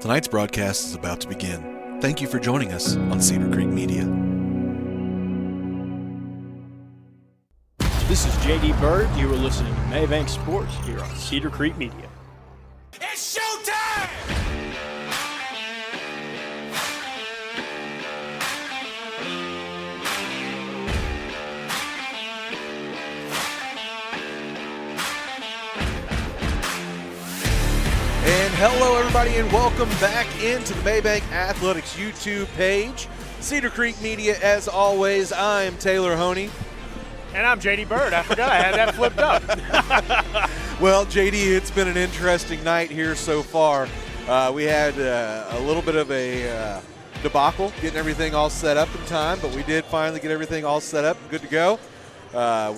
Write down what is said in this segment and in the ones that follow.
Tonight's broadcast is about to begin. Thank you for joining us on Cedar Creek Media. This is J.D. Bird. You are listening to Maybank Sports here on Cedar Creek Media. It's showtime! And hello, everybody, and welcome back into the Maybank Athletics YouTube page. Cedar Creek Media, as always. I'm Taylor Honey. And I'm J.D. Bird. I forgot I had that flipped up. Well, J.D., it's been an interesting night here so far. We had a little bit of a debacle getting everything all set up in time, but we did finally get everything all set up and good to go.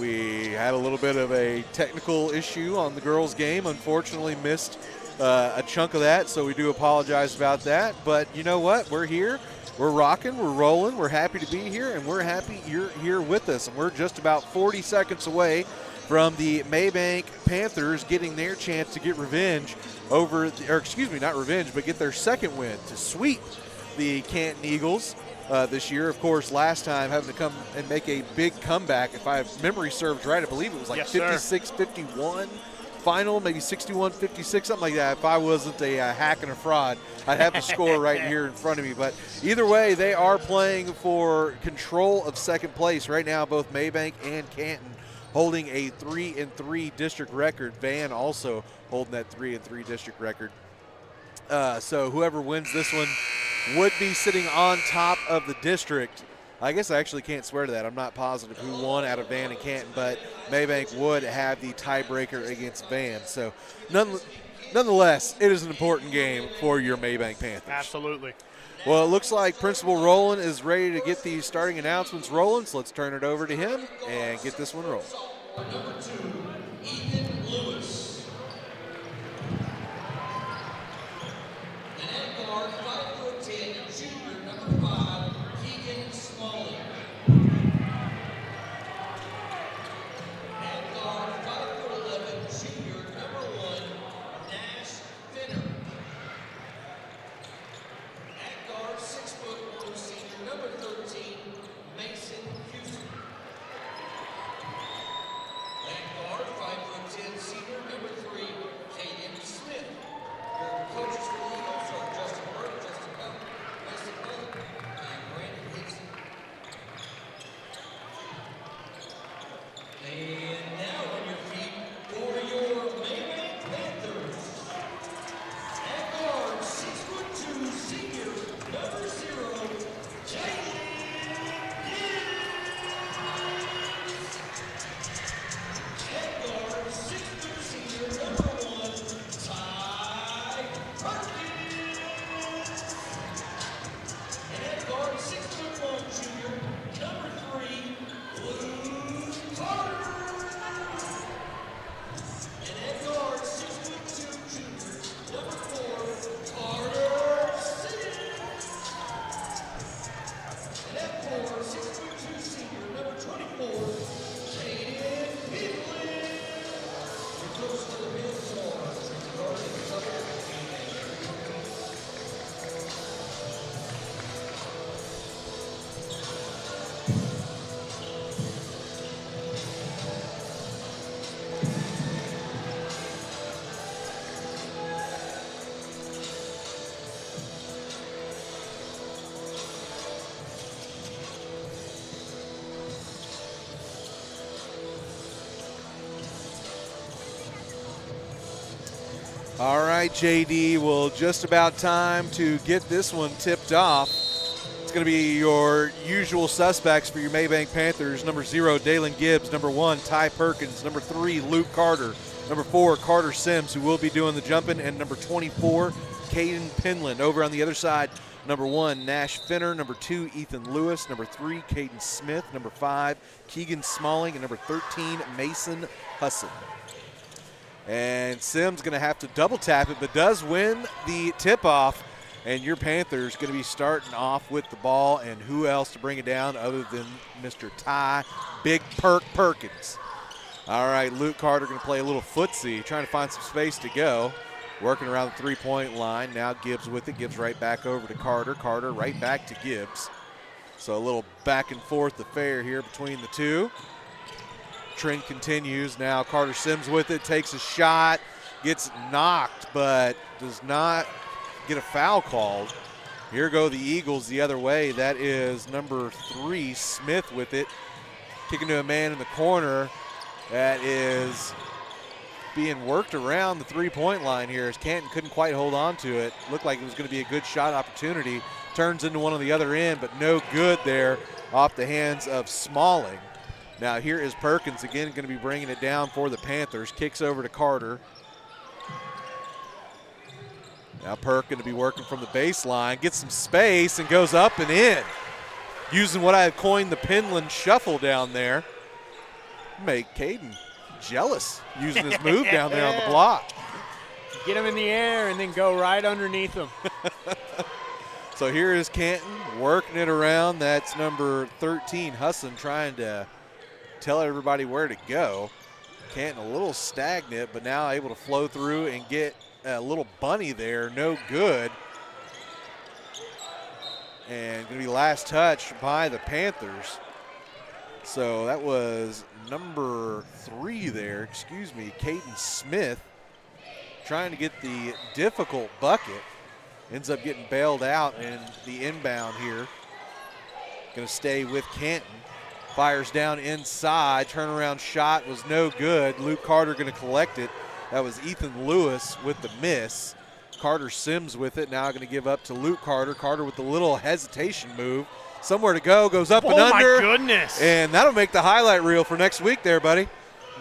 We had a little bit of a technical issue on the girls' game. Unfortunately, missed a chunk of that, so we do apologize about that. But you know what? We're here. We're rocking, we're rolling, we're happy to be here, and we're happy you're here with us. And we're just about 40 seconds away from the Maybank Panthers getting their chance to get revenge over, not revenge, but get their second win to sweep the Canton Eagles this year. Of course, last time having to come and make a big comeback. If my memory serves right, I believe it was like 56-51. Final, maybe 61-56, something like that. If I wasn't a hack and a fraud, I'd have the score right here in front of me. But either way, they are playing for control of second place right now. Both Maybank and Canton holding a 3-3 district record. Van also holding that 3-3 district record. So whoever wins this one would be sitting on top of the district. I guess I actually can't swear to that. I'm not positive who won out of Van and Canton, but Maybank would have the tiebreaker against Van. So nonetheless, it is an important game for your Maybank Panthers. Absolutely. Well, it looks like Principal Rowland is ready to get these starting announcements rolling, so let's turn it over to him and get this one rolling. Number 2, Ethan Lewis. And at guard, 5'10", junior, number 5, Keegan Smalley. At guard, 5'11", junior, number 1, Nash Finner. At guard, 6'1", senior, number 13, Mason Houston. At guard, 5'10", senior, number 3, Caden Smith. Your coaches for the Eagles are Justin Burke, Justin Bell, Mason Miller, and Brandon Hickson. And now on your feet for your Maybank Panthers. At guard, 6'2", senior, number 0, Jalen At guard, 6'2", senior, number 1, Ty Perkins. And at guard, 6'1", junior, number 3, Luke Carter. And at guard, 6'2", junior, number 4, Carter Simmons. And at 4, 6'2", senior, number 24, Caden Heatley. Your coach for the Bills are Trent Gardner, All right, JD, well, just about time to get this one tipped off. It's going to be your usual suspects for your Maybank Panthers. Number 0, Dalen Gibbs. Number 1, Ty Perkins. Number 3, Luke Carter. Number 4, Carter Sims, who will be doing the jumping. And number 24, Caden Penland. Over on the other side, number 1, Nash Finner. Number 2, Ethan Lewis. Number 3, Caden Smith. Number 5, Keegan Smalling. And number 13, Mason Husson. And Sims going to have to double tap it, but does win the tip-off. And your Panthers going to be starting off with the ball. And who else to bring it down other than Mr. Ty Big Perkins. All right, Luke Carter going to play a little footsie, trying to find some space to go. working around the three-point line. Now Gibbs with it. Gibbs right back over to Carter. Carter right back to Gibbs. So a little back and forth affair here between the two. Trend continues. Now Carter Sims with it. Takes a shot. Gets knocked, but does not get a foul called. Here go the Eagles the other way. That is number 3, Smith with it. Kicking to a man in the corner. That is being worked around the three-point line here as Canton couldn't quite hold on to it. Looked like it was going to be a good shot opportunity. Turns into one on the other end, but no good there off the hands of Smalling. Now here is Perkins again going to be bringing it down for the Panthers. Kicks over to Carter. Now Perk going to be working from the baseline, gets some space and goes up and in. Using what I have coined the Penland shuffle down there. Make Caden jealous using his move down there on the block. Get him in the air and then go right underneath him. So here is Canton working it around. That's number 13, Husson, trying to tell everybody where to go. Canton a little stagnant, but now able to flow through and get a little bunny there, no good. And going to be last touch by the Panthers. So that was number 3 there, Caden Smith, trying to get the difficult bucket. Ends up getting bailed out in the inbound here. Going to stay with Canton. Fires down inside, turnaround shot was no good. Luke Carter going to collect it. That was Ethan Lewis with the miss. Carter Sims with it, now going to give up to Luke Carter. Carter with the little hesitation move. Somewhere to go, goes up and under. Oh, my goodness. And that'll make the highlight reel for next week there, buddy.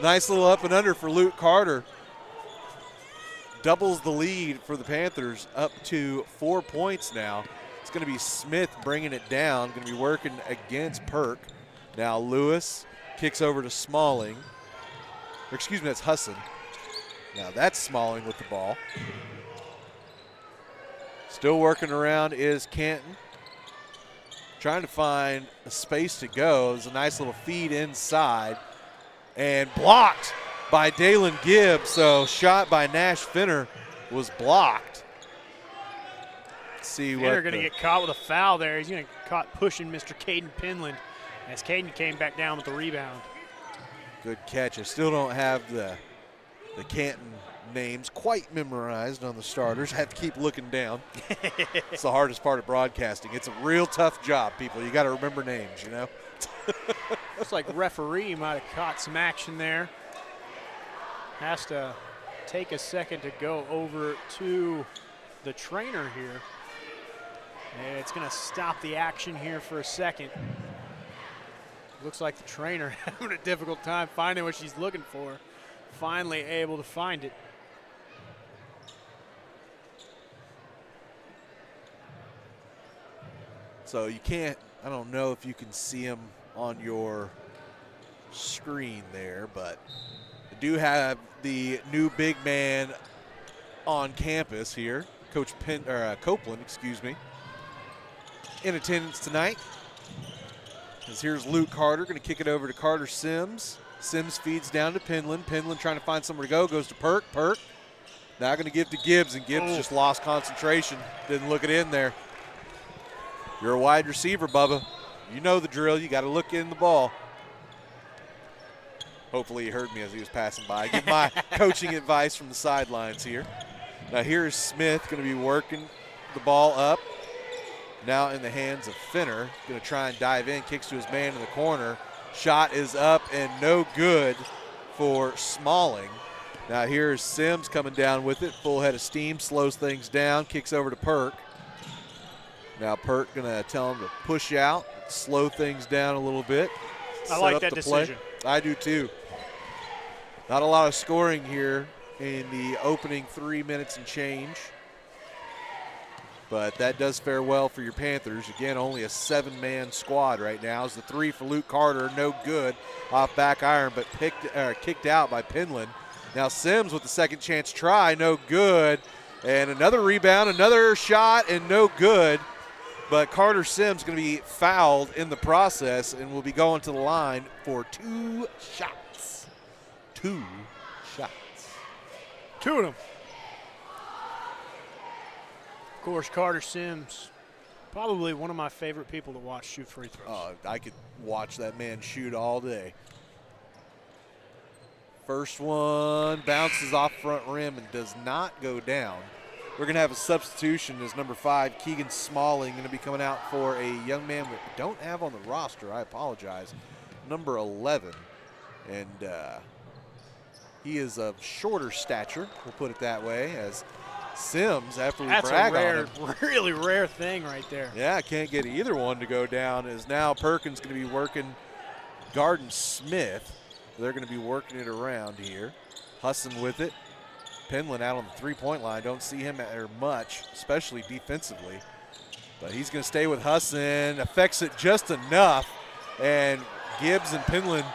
Nice little up and under for Luke Carter. Doubles the lead for the Panthers up to 4 points now. It's going to be Smith bringing it down, going to be working against Perk. Now Lewis kicks over to Smalling. Or that's Husson. Now that's Smalling with the ball. Still working around is Canton. Trying to find a space to go. There's a nice little feed inside. And blocked by Dalen Gibbs. So shot by Nash Finner was blocked. Let's see what. Finner going to get caught with a foul there. He's going to get caught pushing Mr. Caden Penland as Caden came back down with the rebound. Good catch. I still don't have the Canton names quite memorized on the starters. I have to keep looking down. It's the hardest part of broadcasting. It's a real tough job, people. You got to remember names, you know. Looks like referee might have caught some action there. Has to take a second to go over to the trainer here. And it's going to stop the action here for a second. Looks like the trainer having a difficult time finding what she's looking for. Finally able to find it. So you can't, I don't know if you can see him on your screen there, but I do have the new big man on campus here, Coach Copeland, in attendance tonight. As here's Luke Carter, going to kick it over to Carter Sims. Sims feeds down to Penland. Penland trying to find somewhere to go, goes to Perk. Perk now going to give to Gibbs, and Gibbs just lost concentration. Didn't look it in there. You're a wide receiver, Bubba. You know the drill. You got to look in the ball. Hopefully he heard me as he was passing by. I give my coaching advice from the sidelines here. Now here's Smith going to be working the ball up. Now in the hands of Finner. Going to try and dive in. Kicks to his man in the corner. Shot is up and no good for Smalling. Now here's Sims coming down with it. Full head of steam. Slows things down. Kicks over to Perk. Now Perk going to tell him to push out. Slow things down a little bit. I like that decision. I do too. Not a lot of scoring here in the opening 3 minutes and change. But that does fare well for your Panthers. Again, only a 7-man squad right now. As the three for Luke Carter, no good off back iron, but kicked out by Penland. Now Sims with the second chance try, no good. And another rebound, another shot, and no good. But Carter Sims going to be fouled in the process and will be going to the line for 2 shots. 2 shots. 2 of them. Of course, Carter Sims, probably one of my favorite people to watch shoot free throws. I could watch that man shoot all day. First one bounces off front rim and does not go down. We're going to have a substitution as number 5, Keegan Smalling, going to be coming out for a young man we don't have on the roster. I apologize. Number 11. And he is of shorter stature, we'll put it that way, as Sims, after we brag on him. Really rare thing right there. Yeah, can't get either one to go down, as now Perkins going to be working Garden Smith. They're going to be working it around here. Husson with it. Penland out on the three-point line. Don't see him there much, especially defensively. But he's going to stay with Husson. Affects it just enough. And Gibbs and Penland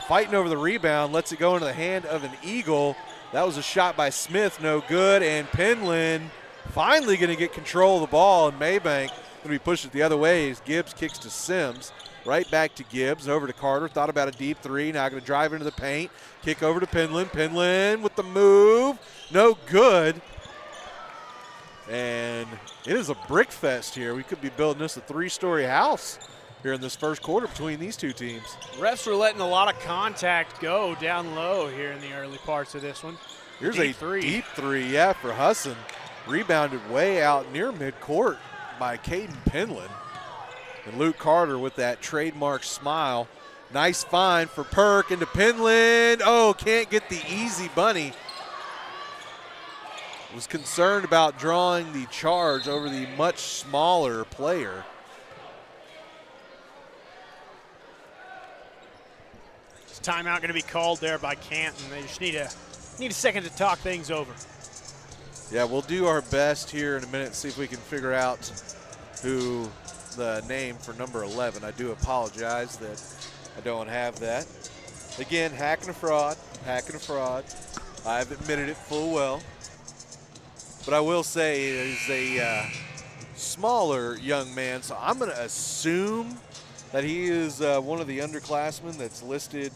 fighting over the rebound. Lets it go into the hand of an Eagle. That was a shot by Smith. No good. And Penland finally going to get control of the ball. And Maybank going to be pushed it the other way as Gibbs kicks to Sims. Right back to Gibbs, over to Carter. Thought about a deep three. Now going to drive into the paint. Kick over to Penland. Penland with the move. No good. And it is a brick fest here. We could be building this a 3-story house here in this first quarter between these two teams. Refs are letting a lot of contact go down low here in the early parts of this one. Here's a deep three, yeah, for Husson. Rebounded way out near midcourt by Caden Penland. And Luke Carter with that trademark smile. Nice find for Perk into Penland. Oh, can't get the easy bunny. Was concerned about drawing the charge over the much smaller player. This timeout going to be called there by Canton. They just need a second to talk things over. Yeah, we'll do our best here in a minute, see if we can figure out who the name for number 11. I do apologize that I don't have that. Again, hacking a fraud. I've admitted it full well. But I will say he's a smaller young man, so I'm going to assume that he is one of the underclassmen that's listed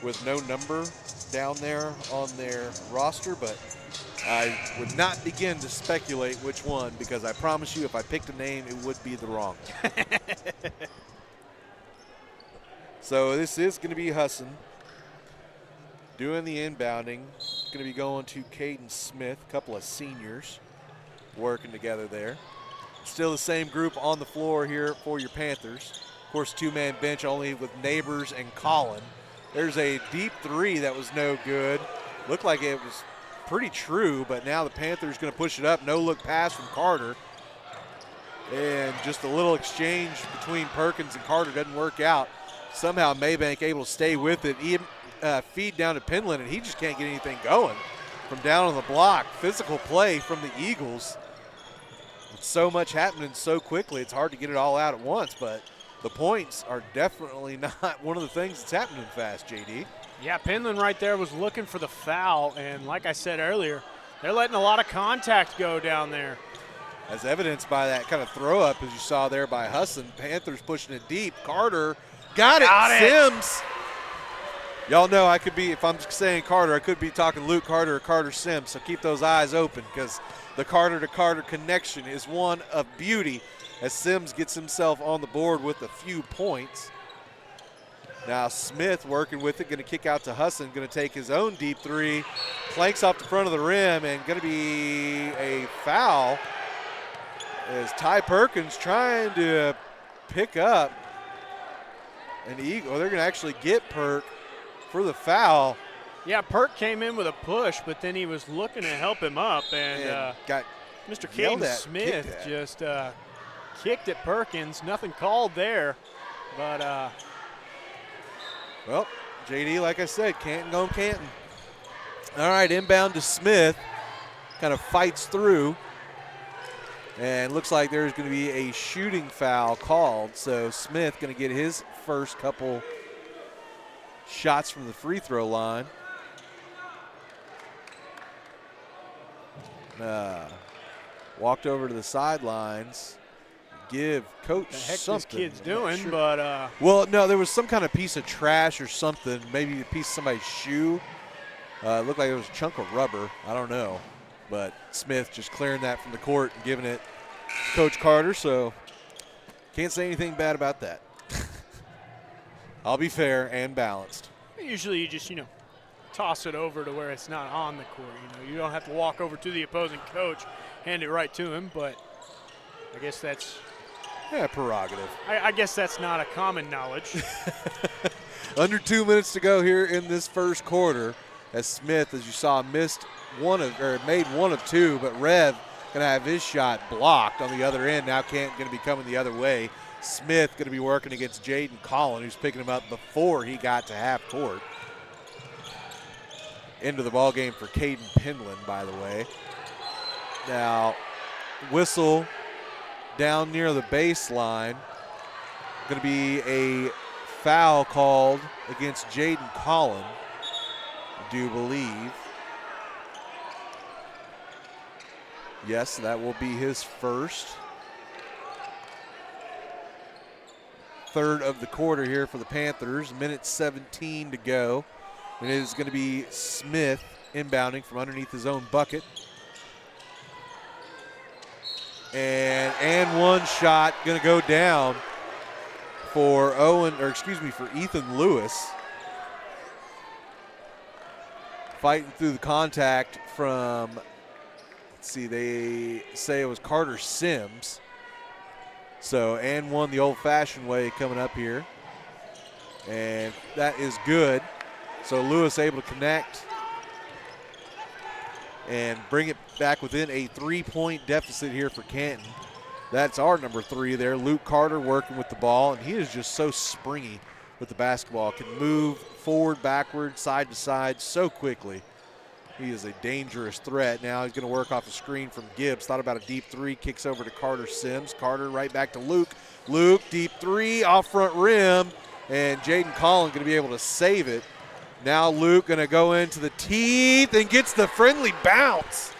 with no number down there on their roster, but I would not begin to speculate which one, because I promise you if I picked a name, it would be the wrong one. So this is going to be Husson doing the inbounding. Going to be going to Caden Smith, a couple of seniors working together there. Still the same group on the floor here for your Panthers. Of course, two-man bench only with Neighbors and Collin. There's a deep three that was no good. Looked like it was pretty true, but now the Panthers going to push it up. No look pass from Carter. And just a little exchange between Perkins and Carter doesn't work out. Somehow Maybank able to stay with it. Feed down to Penland, and he just can't get anything going from down on the block. Physical play from the Eagles. With so much happening so quickly, it's hard to get it all out at once, but the points are definitely not one of the things that's happening fast, JD. Yeah, Penland right there was looking for the foul, and like I said earlier, they're letting a lot of contact go down there. As evidenced by that kind of throw up as you saw there by Husson. Panthers pushing it deep. Carter got it. Sims. Y'all know I could be, if I'm saying Carter, I could be talking Luke Carter or Carter Sims, so keep those eyes open, because the Carter to Carter connection is one of beauty as Sims gets himself on the board with a few points. Now Smith working with it, going to kick out to Husson, going to take his own deep three, planks off the front of the rim, and going to be a foul as Ty Perkins trying to pick up an Eagle. They're going to actually get Perk for the foul. Yeah, Perk came in with a push, but then he was looking to help him up, and got Mr. Caden Smith just kicked at Perkins. Nothing called there, but well, JD, like I said, Canton going Canton. All right, inbound to Smith, kind of fights through, and looks like there's going to be a shooting foul called. So Smith going to get his first couple shots from the free throw line. Walked over to the sidelines. Give coach the heck something. This kid's doing, but well, no, there was some kind of piece of trash or something, maybe a piece of somebody's shoe. It looked like it was a chunk of rubber. I don't know, but Smith just clearing that from the court and giving it Coach Carter, so can't say anything bad about that. I'll be fair and balanced. Usually you just, toss it over to where it's not on the court. You don't have to walk over to the opposing coach, hand it right to him, but I guess that's prerogative. I guess that's not a common knowledge. Under 2 minutes to go here in this first quarter, as Smith, as you saw, made one of two, but Rev going to have his shot blocked on the other end. Now Canton going to be coming the other way. Smith going to be working against Jaden Collin, who's picking him up before he got to half court. Into the ball game for Caden Penland, by the way. Now, whistle down near the baseline. Going to be a foul called against Jaden Collin, I do believe. Yes, that will be his first. Third of the quarter here for the Panthers. Minute 17 to go. And it is going to be Smith inbounding from underneath his own bucket. And one shot going to go down for Ethan Lewis. Fighting through the contact from, they say it was Carter Sims. So, and one the old-fashioned way coming up here. And that is good. So Lewis able to connect and bring it back within a 3-point deficit here for Canton. That's our number 3 there. Luke Carter working with the ball, and he is just so springy with the basketball. Can move forward, backward, side to side so quickly. He is a dangerous threat. Now he's going to work off a screen from Gibbs. Thought about a deep 3, kicks over to Carter Sims. Carter right back to Luke. Luke, deep 3, off front rim, and Jaden Collin going to be able to save it. Now Luke going to go into the teeth and gets the friendly bounce.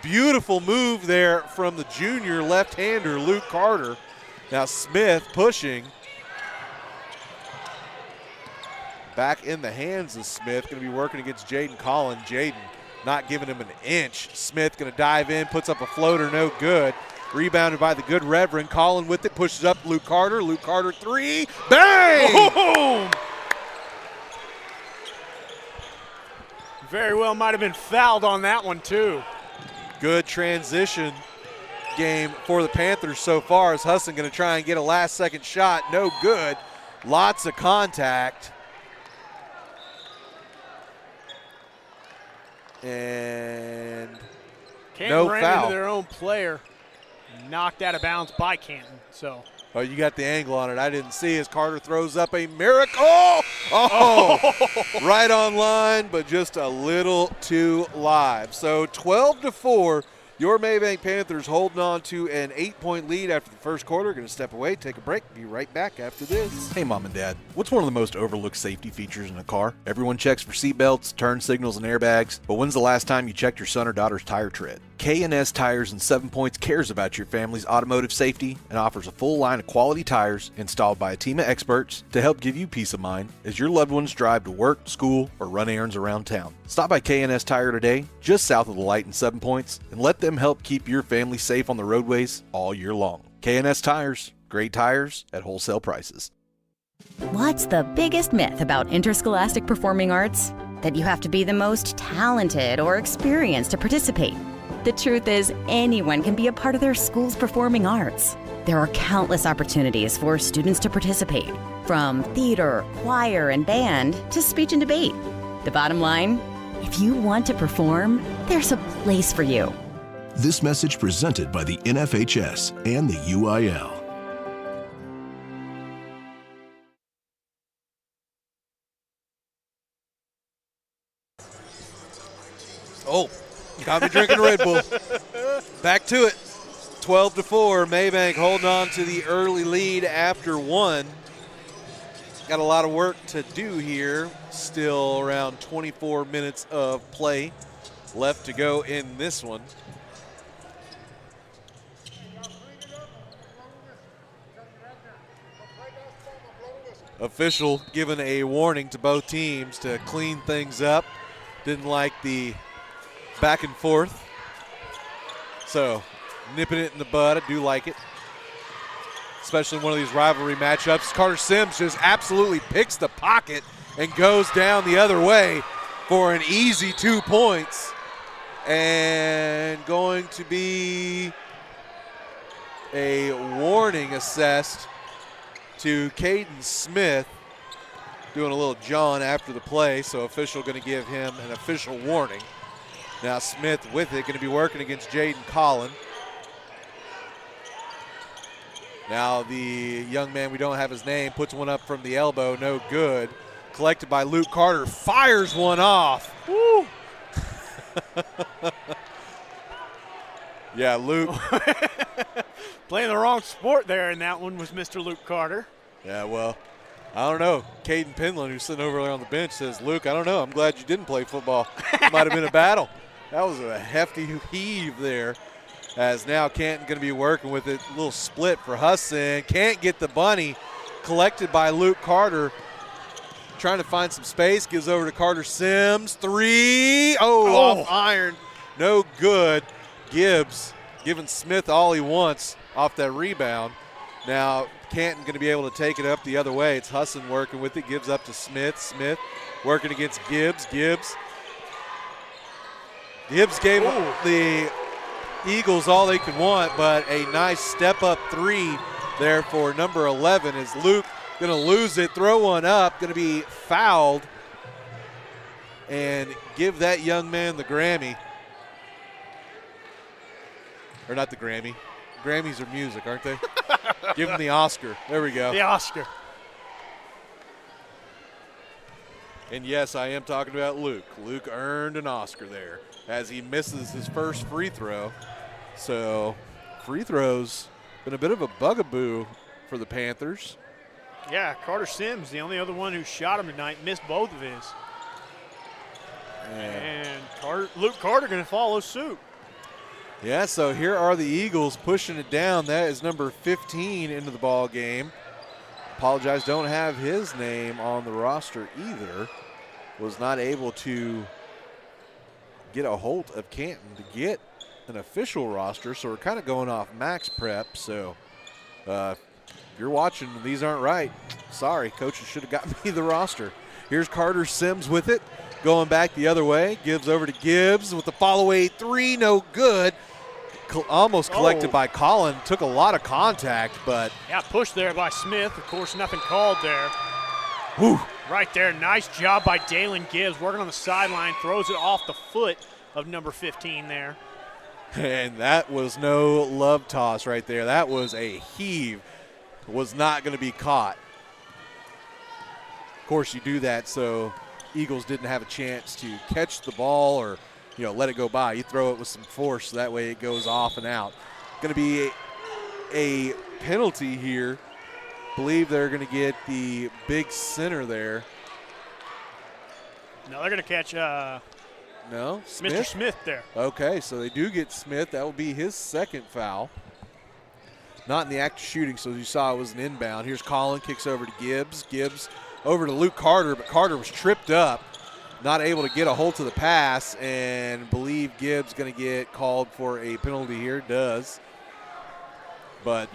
Beautiful move there from the junior left-hander, Luke Carter. Now Smith pushing. Back in the hands of Smith, going to be working against Jaden Collin. Jaden not giving him an inch. Smith going to dive in, puts up a floater, no good. Rebounded by the good Reverend. Collin with it, pushes up Luke Carter. Luke Carter 3, bang! Boom! Very well might have been fouled on that one too. Good transition game for the Panthers so far as Husson going to try and get a last-second shot. No good. Lots of contact. And Canton no ran foul. Into their own player, knocked out of bounds by Canton. So. Oh, you got the angle on it. I didn't see as Carter throws up a miracle. Oh, right on line, but just a little too live. So 12-4, your Maybank Panthers holding on to an 8-point lead after the first quarter. Going to step away, take a break, be right back after this. Hey, Mom and Dad, what's one of the most overlooked safety features in a car? Everyone checks for seatbelts, turn signals, and airbags, but when's the last time you checked your son or daughter's tire tread? K&S Tires and 7 Points cares about your family's automotive safety and offers a full line of quality tires installed by a team of experts to help give you peace of mind as your loved ones drive to work, school, or run errands around town. Stop by K&S Tire today, just south of the light in 7 Points, and let them help keep your family safe on the roadways all year long. K&S Tires, great tires at wholesale prices. What's the biggest myth about interscholastic performing arts? That you have to be the most talented or experienced to participate. The truth is, anyone can be a part of their school's performing arts. There are countless opportunities for students to participate, from theater, choir, and band to speech and debate. The bottom line, if you want to perform, there's a place for you. This message presented by the NFHS and the UIL. Oh, got me drinking Red Bull. Back to it. 12-4, Maybank holding on to the early lead after one. Got a lot of work to do here. Still around 24 minutes of play left to go in this one. Official giving a warning to both teams to clean things up. Didn't like the back and forth. So nipping it in the bud. I do like it, especially in one of these rivalry matchups. Carter Sims just absolutely picks the pocket and goes down the other way for an easy 2 points. And going to be a warning assessed to Caden Smith, doing a little John after the play, so official going to give him an official warning. Now Smith with it, going to be working against Jaden Collin. Now the young man, we don't have his name, puts one up from the elbow, no good. Collected by Luke Carter, fires one off. Woo! Yeah, Luke. Playing the wrong sport there, and that one was Mr. Luke Carter. Yeah, well, I don't know. Caden Penland, who's sitting over there on the bench, says, Luke, I don't know. I'm glad you didn't play football. It might have been a battle. That was a hefty heave there. As now Canton going to be working with it. A little split for Husson. Can't get the bunny. Collected by Luke Carter. Trying to find some space. Gives over to Carter Sims. 3. Off iron. No good. Gibbs giving Smith all he wants off that rebound. Now Canton going to be able to take it up the other way. It's Husson working with it. Gives up to Smith. Smith working against Gibbs. Gibbs gave the Eagles all they could want, but a nice step-up 3 there for number 11 is Luke going to lose it, throw one up, going to be fouled, and give that young man the Grammy. Or not the Grammy. Grammys are music, aren't they? Give him the Oscar. There we go. The Oscar. And yes, I am talking about Luke. Luke earned an Oscar there as he misses his first free throw. So free throws been a bit of a bugaboo for the Panthers. Yeah, Carter Sims, the only other one who shot him tonight, missed both of his. And Luke Carter going to follow suit. Yeah, so here are the Eagles pushing it down. That is number 15 into the ball game. Apologize, don't have his name on the roster either. Was not able to get a hold of Canton to get an official roster, so we're kind of going off max prep. So if you're watching and these aren't right, sorry, coaches should have got me the roster. Here's Carter Sims with it, going back the other way, gives over to Gibbs with the follow-away 3, no good. Almost collected by Collin, took a lot of contact, but. Yeah, pushed there by Smith. Of course, nothing called there. Whew. Right there, nice job by Dalen Gibbs, working on the sideline, throws it off the foot of number 15 there. And that was no love toss right there. That was a heave. Was not going to be caught. Of course, you do that so Eagles didn't have a chance to catch the ball or, let it go by. You throw it with some force, so that way it goes off and out. Going to be a penalty here. Believe they're going to get the big center there. No, they're going to catch no, Smith? Mr. Smith there. Okay, so they do get Smith. That will be his second foul. Not in the act of shooting, so as you saw, it was an inbound. Here's Collin, kicks over to Gibbs. Gibbs over to Luke Carter, but Carter was tripped up, not able to get a hold to the pass, and believe Gibbs going to get called for a penalty here. Does. But,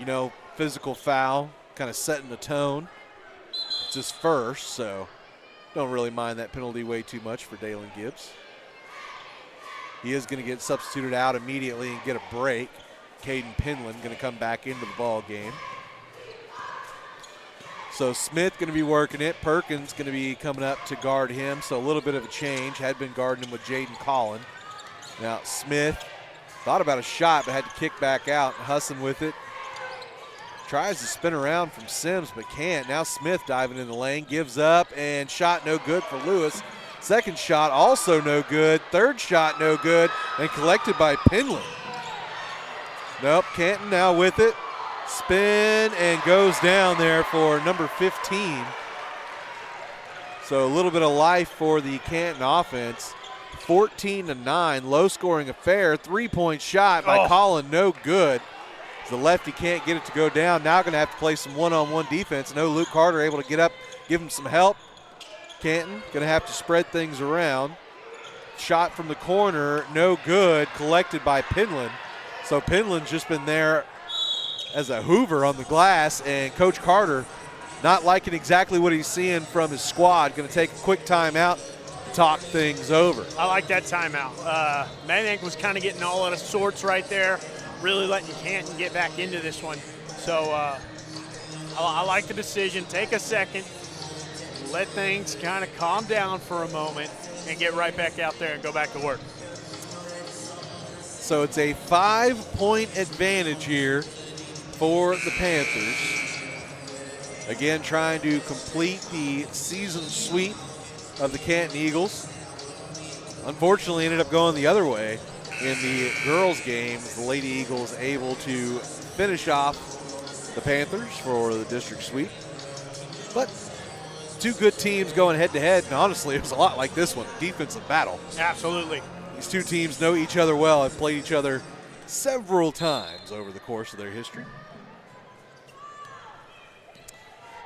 physical foul, kind of setting the tone. It's his first, so don't really mind that penalty way too much for Dalen Gibbs. He is going to get substituted out immediately and get a break. Caden Penland going to come back into the ball game. So Smith going to be working it. Perkins going to be coming up to guard him. So a little bit of a change. Had been guarding him with Jaden Collin. Now Smith thought about a shot but had to kick back out. Husson with it. Tries to spin around from Sims but can't. Now Smith diving in the lane. Gives up and shot no good for Lewis. Second shot also no good. Third shot no good and collected by Penland. Nope, Canton now with it. Spin and goes down there for number 15. So a little bit of life for the Canton offense. 14-9, low-scoring affair. Three-point shot by Collin, no good. The lefty can't get it to go down. Now going to have to play some one-on-one defense. No Luke Carter able to get up, give him some help. Canton going to have to spread things around. Shot from the corner, no good, collected by Penland. So Penland's just been there as a hoover on the glass, and Coach Carter not liking exactly what he's seeing from his squad. Going to take a quick timeout, talk things over. I like that timeout. Maybank was kind of getting all out of sorts right there, really letting Canton get back into this one. So I like the decision. Take a second, let things kind of calm down for a moment, and get right back out there and go back to work. So it's a 5-point advantage here for the Panthers. Again, trying to complete the season sweep of the Canton Eagles. Unfortunately, ended up going the other way in the girls' game. The Lady Eagles able to finish off the Panthers for the district sweep. But two good teams going head-to-head, and honestly, it was a lot like this one, defensive battle. Absolutely. These two teams know each other well, have played each other several times over the course of their history.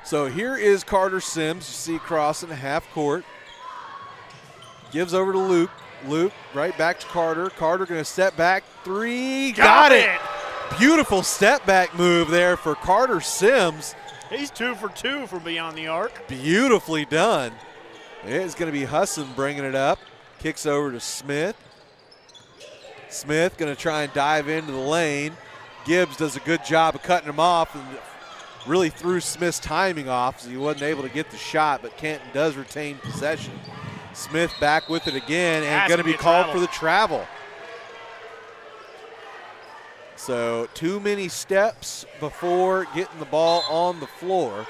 So here is Carter Sims. You see crossing half court. Gives over to Luke. Luke right back to Carter. Carter going to step back. Three. Got it. Beautiful step back move there for Carter Sims. He's 2 for 2 from beyond the arc. Beautifully done. It's going to be Husson bringing it up. Kicks over to Smith. Smith going to try and dive into the lane. Gibbs does a good job of cutting him off and really threw Smith's timing off, so he wasn't able to get the shot, but Canton does retain possession. Smith back with it again and going to be called for the travel. So too many steps before getting the ball on the floor.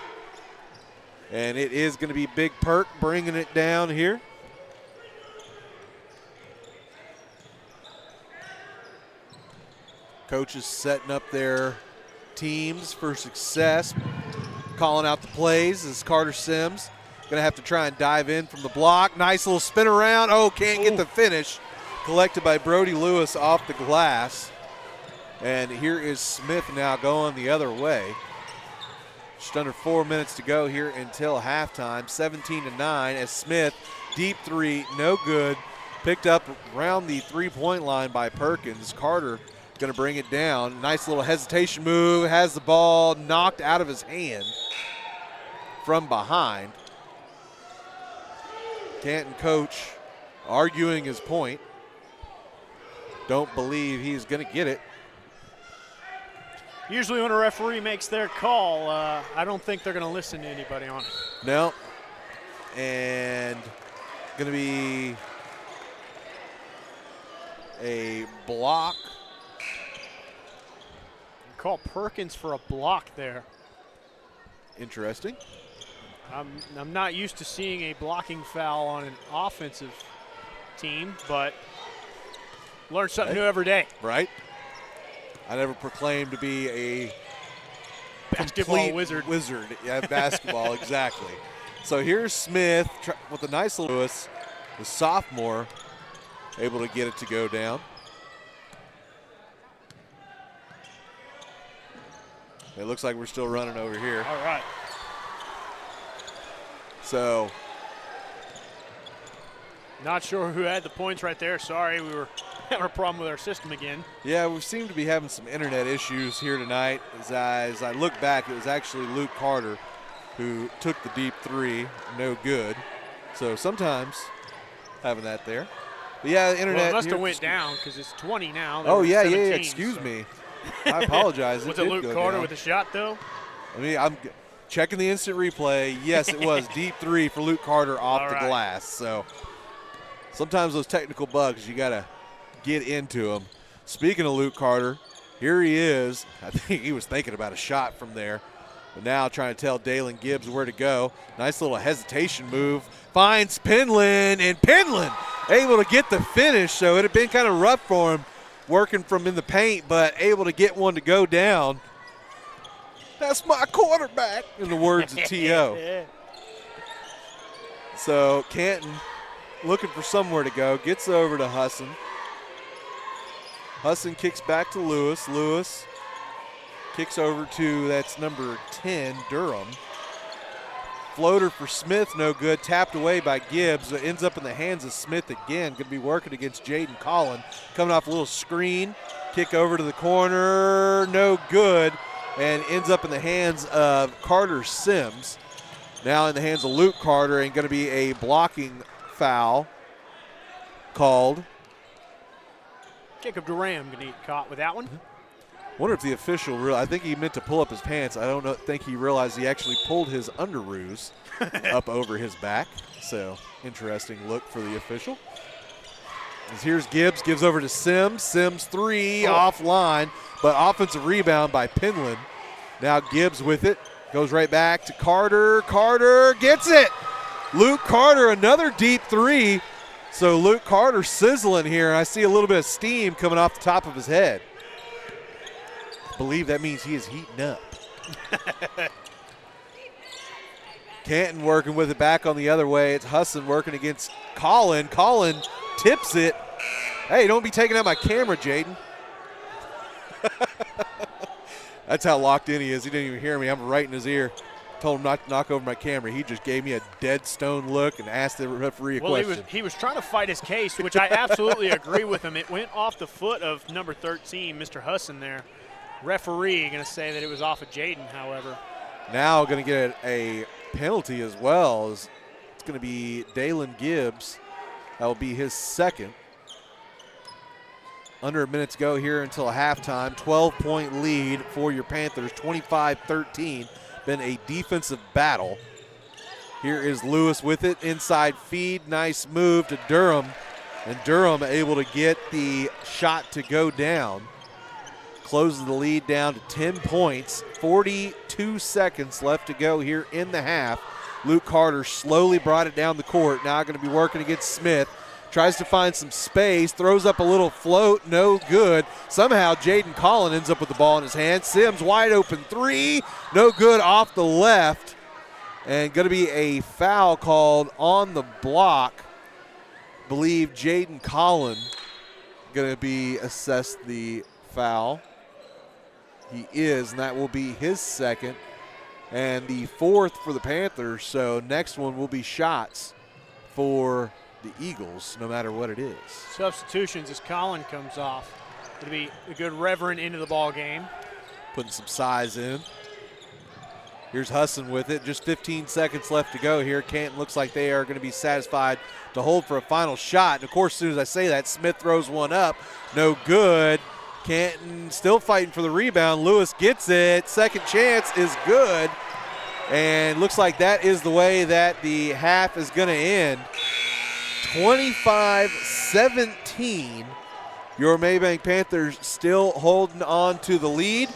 And it is going to be Big Perk bringing it down here. Coaches setting up their teams for success, calling out the plays as Carter Sims going to have to try and dive in from the block. Nice little spin around. Oh, can't get the finish. Collected by Brody Lewis off the glass. And here is Smith now going the other way. Just under 4 minutes to go here until halftime. 17-9 as Smith, deep three, no good. Picked up around the three-point line by Perkins. Carter going to bring it down. Nice little hesitation move. Has the ball knocked out of his hand from behind. Canton coach arguing his point. Don't believe he's going to get it. Usually when a referee makes their call, I don't think they're going to listen to anybody on it. No. And going to be a block. Call Perkins for a block there. Interesting. I'm not used to seeing a blocking foul on an offensive team, but learn something new every day. Right. I never proclaimed to be a Basketball wizard. Yeah, basketball, exactly. So here's Smith with a nice little Lewis, the sophomore, able to get it to go down. It looks like we're still running over here. All right. So. Not sure who had the points right there. Sorry, we were having a problem with our system again. Yeah, we seem to be having some internet issues here tonight. As I look back, it was actually Luke Carter who took the deep three, no good. So sometimes having that there. But yeah, the internet. Well, it must have went down because it's 20 now. Oh, yeah, 17, excuse me. I apologize. Was it Luke Carter with a shot, though? I mean, I'm checking the instant replay. Yes, it was deep three for Luke Carter off the glass. So sometimes those technical bugs, you got to get into them. Speaking of Luke Carter, here he is. I think he was thinking about a shot from there, but now trying to tell Dalen Gibbs where to go. Nice little hesitation move. Finds Penland, and Penland able to get the finish. So it had been kind of rough for him working from in the paint, but able to get one to go down. That's my quarterback, in the words of T.O. So Canton looking for somewhere to go. Gets over to Husson. Husson kicks back to Lewis. Lewis kicks over to, that's number 10, Durham. Floater for Smith, no good. Tapped away by Gibbs. It ends up in the hands of Smith again. Going to be working against Jaden Collin. Coming off a little screen. Kick over to the corner, no good, and ends up in the hands of Carter Sims. Now in the hands of Luke Carter, and going to be a blocking foul called. Jacob Duran going to get caught with that one. Wonder if the official I think he meant to pull up his pants. I don't think he realized he actually pulled his underoos up over his back. So interesting look for the official. As here's Gibbs, gives over to Sims. Sims three offline, but offensive rebound by Penland. Now Gibbs with it, goes right back to Carter. Carter gets it. Luke Carter, another deep three. So Luke Carter sizzling here. I see a little bit of steam coming off the top of his head. I believe that means he is heating up. Canton working with it back on the other way. It's Husson working against Colin. Colin tips it. Hey, don't be taking out my camera, Jaden. That's how locked in he is. He didn't even hear me. I'm right in his ear. Told him not to knock over my camera. He just gave me a dead stone look and asked the referee a question. He was trying to fight his case, which I absolutely agree with him. It went off the foot of number 13, Mr. Husson there. Referee going to say that it was off of Jaden, however. Now going to get a penalty as well. It's going to be Dalen Gibbs. That will be his second. Under a minute to go here until halftime. 12-point lead for your Panthers, 25-13. Been a defensive battle. Here is Lewis with it, inside feed, nice move to Durham, and Durham able to get the shot to go down. Closes the lead down to 10 points, 42 seconds left to go here in the half. Luke Carter slowly brought it down the court, now going to be working against Smith. Tries to find some space, throws up a little float, no good. Somehow Jaden Collin ends up with the ball in his hand. Sims wide open three, no good off the left. And going to be a foul called on the block. Believe Jaden Collin going to be assessed the foul. He is, and that will be his second. And the fourth for the Panthers, so next one will be shots for the Eagles, no matter what it is. Substitutions as Colin comes off. It'll be a good Reverend into the ball game. Putting some size in. Here's Husson with it. Just 15 seconds left to go here. Canton looks like they are going to be satisfied to hold for a final shot. And, of course, as soon as I say that, Smith throws one up. No good. Canton still fighting for the rebound. Lewis gets it. Second chance is good. And looks like that is the way that the half is going to end. 25-17. Your Maybank Panthers still holding on to the lead.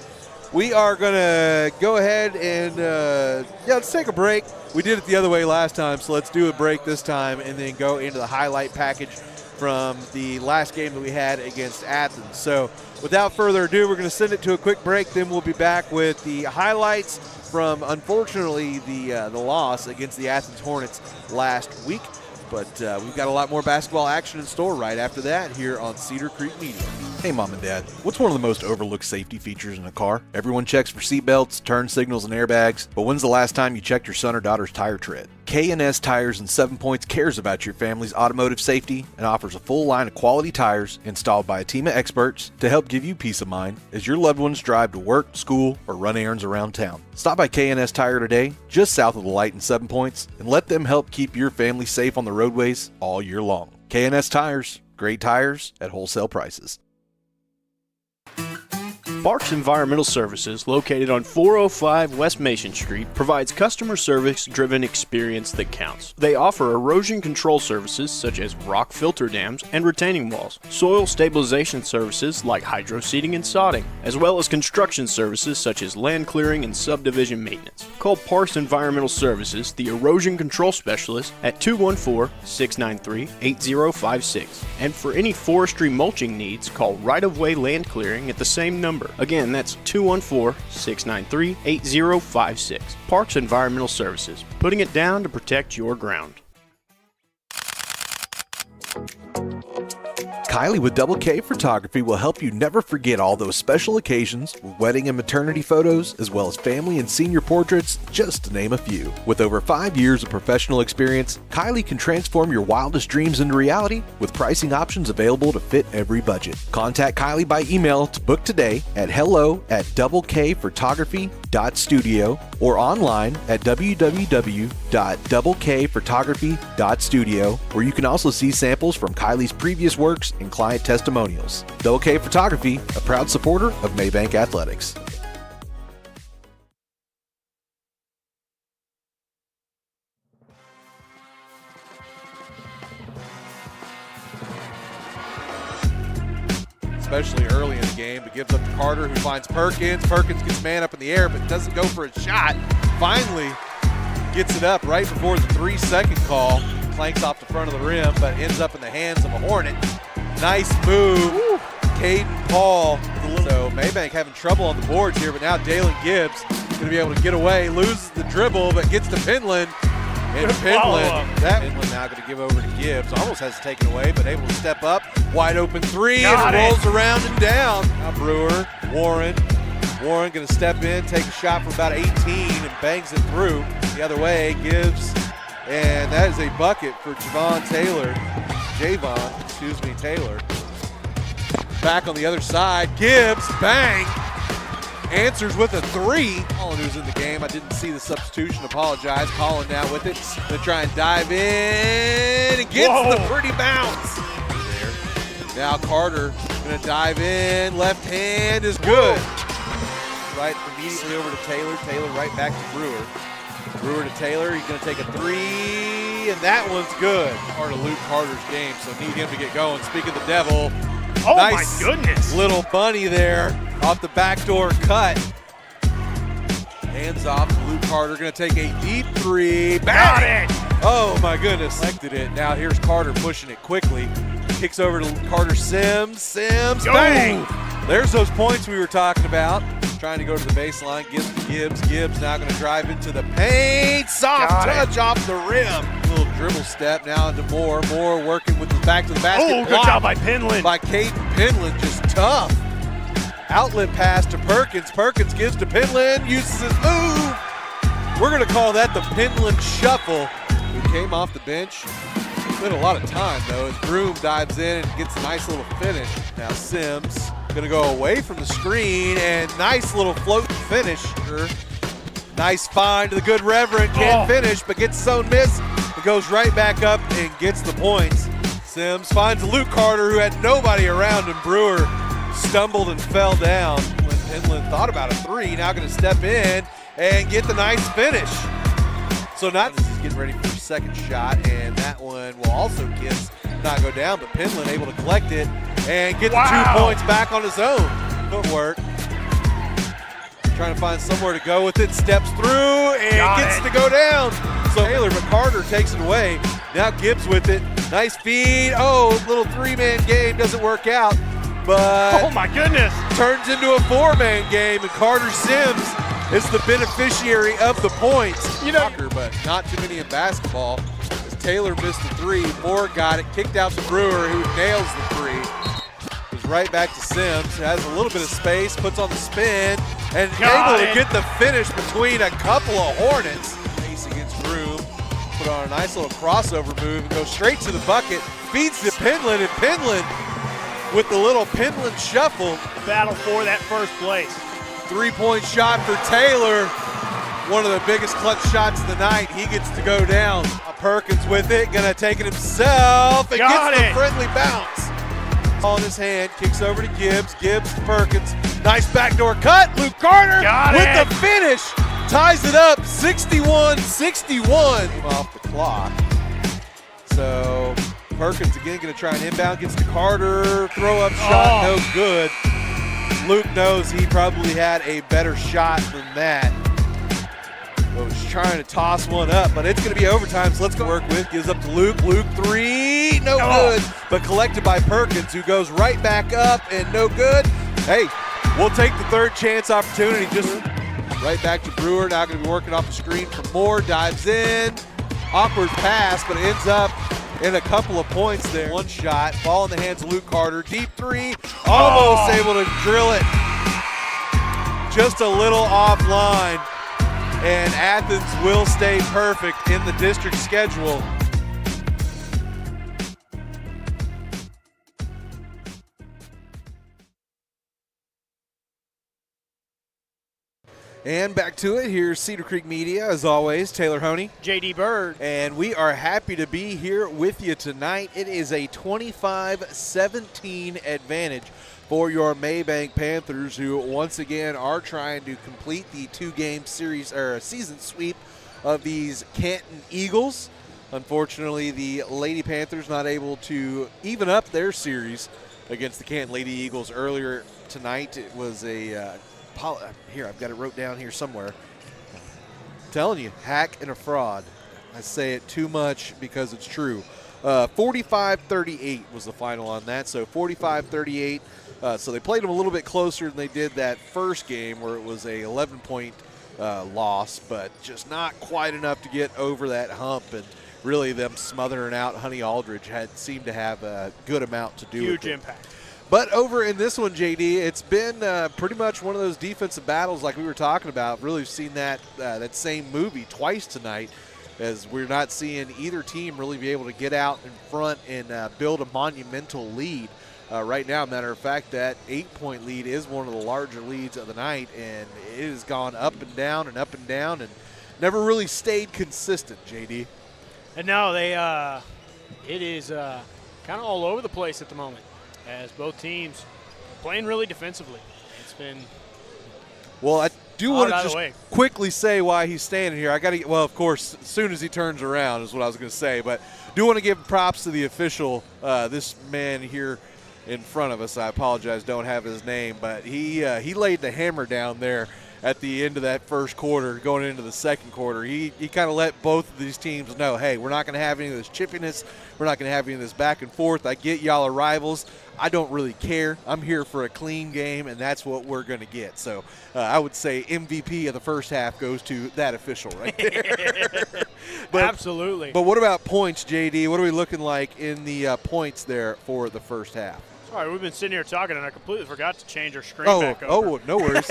We are going to go ahead and, let's take a break. We did it the other way last time, so let's do a break this time and then go into the highlight package from the last game that we had against Athens. So without further ado, we're going to send it to a quick break. Then we'll be back with the highlights from, unfortunately, the loss against the Athens Hornets last week. But we've got a lot more basketball action in store right after that here on Cedar Creek Media. Hey, Mom and Dad, what's one of the most overlooked safety features in a car? Everyone checks for seatbelts, turn signals, and airbags, but when's the last time you checked your son or daughter's tire tread? K&S Tires and 7 Points cares about your family's automotive safety and offers a full line of quality tires installed by a team of experts to help give you peace of mind as your loved ones drive to work, school, or run errands around town. Stop by K&S Tire today, just south of the light in 7 Points, and let them help keep your family safe on the roadways all year long. K&S Tires, great tires at wholesale prices. Barks Environmental Services, located on 405 West Mason Street, provides customer service-driven experience that counts. They offer erosion control services such as rock filter dams and retaining walls, soil stabilization services like hydro seeding and sodding, as well as construction services such as land clearing and subdivision maintenance. Call Parks Environmental Services, the erosion control specialist, at 214-693-8056. And for any forestry mulching needs, call Right of Way Land Clearing at the same number. Again, that's 214-693-8056. Parks Environmental Services, putting it down to protect your ground. Kylie with Double K Photography will help you never forget all those special occasions, wedding and maternity photos, as well as family and senior portraits, just to name a few. With over 5 years of professional experience, Kylie can transform your wildest dreams into reality with pricing options available to fit every budget. Contact Kylie by email to book today at hello@doubleKphotography.studio or online at www.doublekphotography.studio, where you can also see samples from Kylie's previous works and client testimonials. Double K Photography, a proud supporter of Maybank Athletics. Especially early in the game, but gives up to Carter, who finds Perkins. Perkins gets man up in the air, but doesn't go for a shot. Finally gets it up right before the 3-second call. Clanks off the front of the rim, but ends up in the hands of a Hornet. Nice move. Caden Paul. So Maybank having trouble on the boards here, but now Dalen Gibbs going to be able to get away, loses the dribble, but gets to Penland. And Penland now going to give over to Gibbs. Almost has it taken away, but able to step up. Wide open three, and it rolls around and down. Now Brewer, Warren going to step in, take a shot from about 18, and bangs it through the other way. Gibbs, and that is a bucket for Javon Taylor. Taylor. Back on the other side, Gibbs, bang! Answers with a three. Colin, who's in the game, I didn't see the substitution, apologize. Colin now with it to try and dive in and gets the pretty bounce. There. Now Carter gonna dive in, left hand is good. Right immediately over to Taylor. Taylor right back to Brewer. Brewer to Taylor, he's gonna take a three, and that one's good. Part of Luke Carter's game, so need him to get going. Speaking of the devil, nice my goodness. Little bunny there off the backdoor cut. Hands off to Luke Carter, gonna take a deep three. Got it! Oh my goodness, selected it. Now here's Carter pushing it quickly. Kicks over to Carter Sims, bang! There's those points we were talking about. Trying to go to the baseline, Gibbs now gonna drive into the paint. Soft touch off the rim. Little dribble step now into Moore. Moore working with the back to the basket. Oh, good job by Penland. By Caden Penland, just tough. Outlet pass to Perkins. Perkins gives to Penland, uses his move. We're gonna call that the Penland shuffle. Who came off the bench. Spent a lot of time though as Broom dives in and gets a nice little finish. Now Sims gonna go away from the screen and nice little float finish. Nice find to the good Reverend, can't finish but gets his own miss. It goes right back up and gets the points. Sims finds Luke Carter who had nobody around him. Brewer stumbled and fell down when Penland thought about a three. Now gonna step in and get the nice finish. So not he's getting ready for his second shot, and that one will also not go down, but Penland able to collect it and get the 2 points back on his own. Footwork. Trying to find somewhere to go with it, steps through and gets to go down. So Taylor, but Carter takes it away. Now Gibbs with it. Nice feed. Oh, little three-man game doesn't work out, but oh my goodness, turns into a four-man game, and Carter Sims is the beneficiary of the points. But not too many in basketball. As Taylor missed the three, Moore got it, kicked out to Brewer, who nails the three. Goes right back to Sims, has a little bit of space, puts on the spin, and able to get the finish between a couple of Hornets. Pace against Broom, put on a nice little crossover move and goes straight to the bucket, feeds to Penland, and Penland with the little Penland shuffle. Battle for that first place. 3-point shot for Taylor. One of the biggest clutch shots of the night. He gets to go down. Perkins with it, gonna take it himself and gets the friendly bounce. On his hand, kicks over to Gibbs. Gibbs to Perkins. Nice backdoor cut. Luke Carter with the finish. Ties it up 61-61 off the clock. So Perkins again gonna try and inbound, gets to Carter. Throw up shot, no good. Luke knows he probably had a better shot than that. Was trying to toss one up, but it's going to be overtime, so let's go work with. Gives up to Luke. Luke three, no good, but collected by Perkins, who goes right back up and no good. Hey, we'll take the third chance opportunity. Just right back to Brewer. Now going to be working off the screen from Moore. Dives in. Awkward pass, but it ends up and a couple of points there. One shot, ball in the hands of Luke Carter. Deep three, almost able to drill it. Just a little offline, and Athens will stay perfect in the district schedule. And back to it. Here's Cedar Creek Media, as always. Taylor Honey. JD Bird. And we are happy to be here with you tonight. It is a 25-17 advantage for your Maybank Panthers, who once again are trying to complete the two-game series or season sweep of these Canton Eagles. Unfortunately, the Lady Panthers not able to even up their series against the Canton Lady Eagles earlier tonight. It was a here, I've got it wrote down here somewhere. I'm telling you, hack and a fraud. I say it too much because it's true. 45-38 was the final on that, so 45-38. So they played them a little bit closer than they did that first game, where it was a 11-point loss, but just not quite enough to get over that hump. And really, them smothering out Honey Aldridge seemed to have a good amount to do with it. Huge impact. But over in this one, JD, it's been pretty much one of those defensive battles like we were talking about. Really seen that same movie twice tonight, as we're not seeing either team really be able to get out in front and build a monumental lead. Right now, matter of fact, that 8-point lead is one of the larger leads of the night, and it has gone up and down and up and down and never really stayed consistent, JD. And no, it is kind of all over the place at the moment, as both teams playing really defensively. It's been well. I do want to just way. quickly say why he's standing here. I got to. Well, of course, as soon as he turns around is what I was going to say. But do want to give props to the official. This man here in front of us. I apologize, don't have his name, but he laid the hammer down there at the end of that first quarter, going into the second quarter. He kind of let both of these teams know, hey, we're not going to have any of this chippiness. We're not going to have any of this back and forth. I get y'all are rivals. I don't really care. I'm here for a clean game, and that's what we're going to get. So I would say MVP of the first half goes to that official right there. Absolutely. But what about points, JD? What are we looking like in the points there for the first half? Sorry, we've been sitting here talking, and I completely forgot to change our screen back over. Oh, no worries.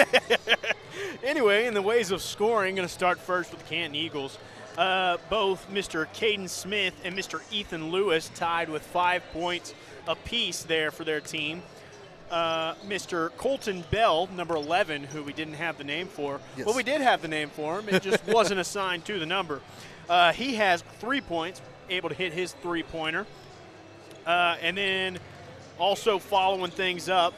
Anyway, in the ways of scoring, going to start first with the Canton Eagles. Both Mr. Caden Smith and Mr. Ethan Lewis tied with 5 points apiece there for their team. Mr. Colton Bell, number 11, who we didn't have the name for. Yes. Well, we did have the name for him. It just wasn't assigned to the number. He has 3 points, able to hit his three-pointer. And then also following things up,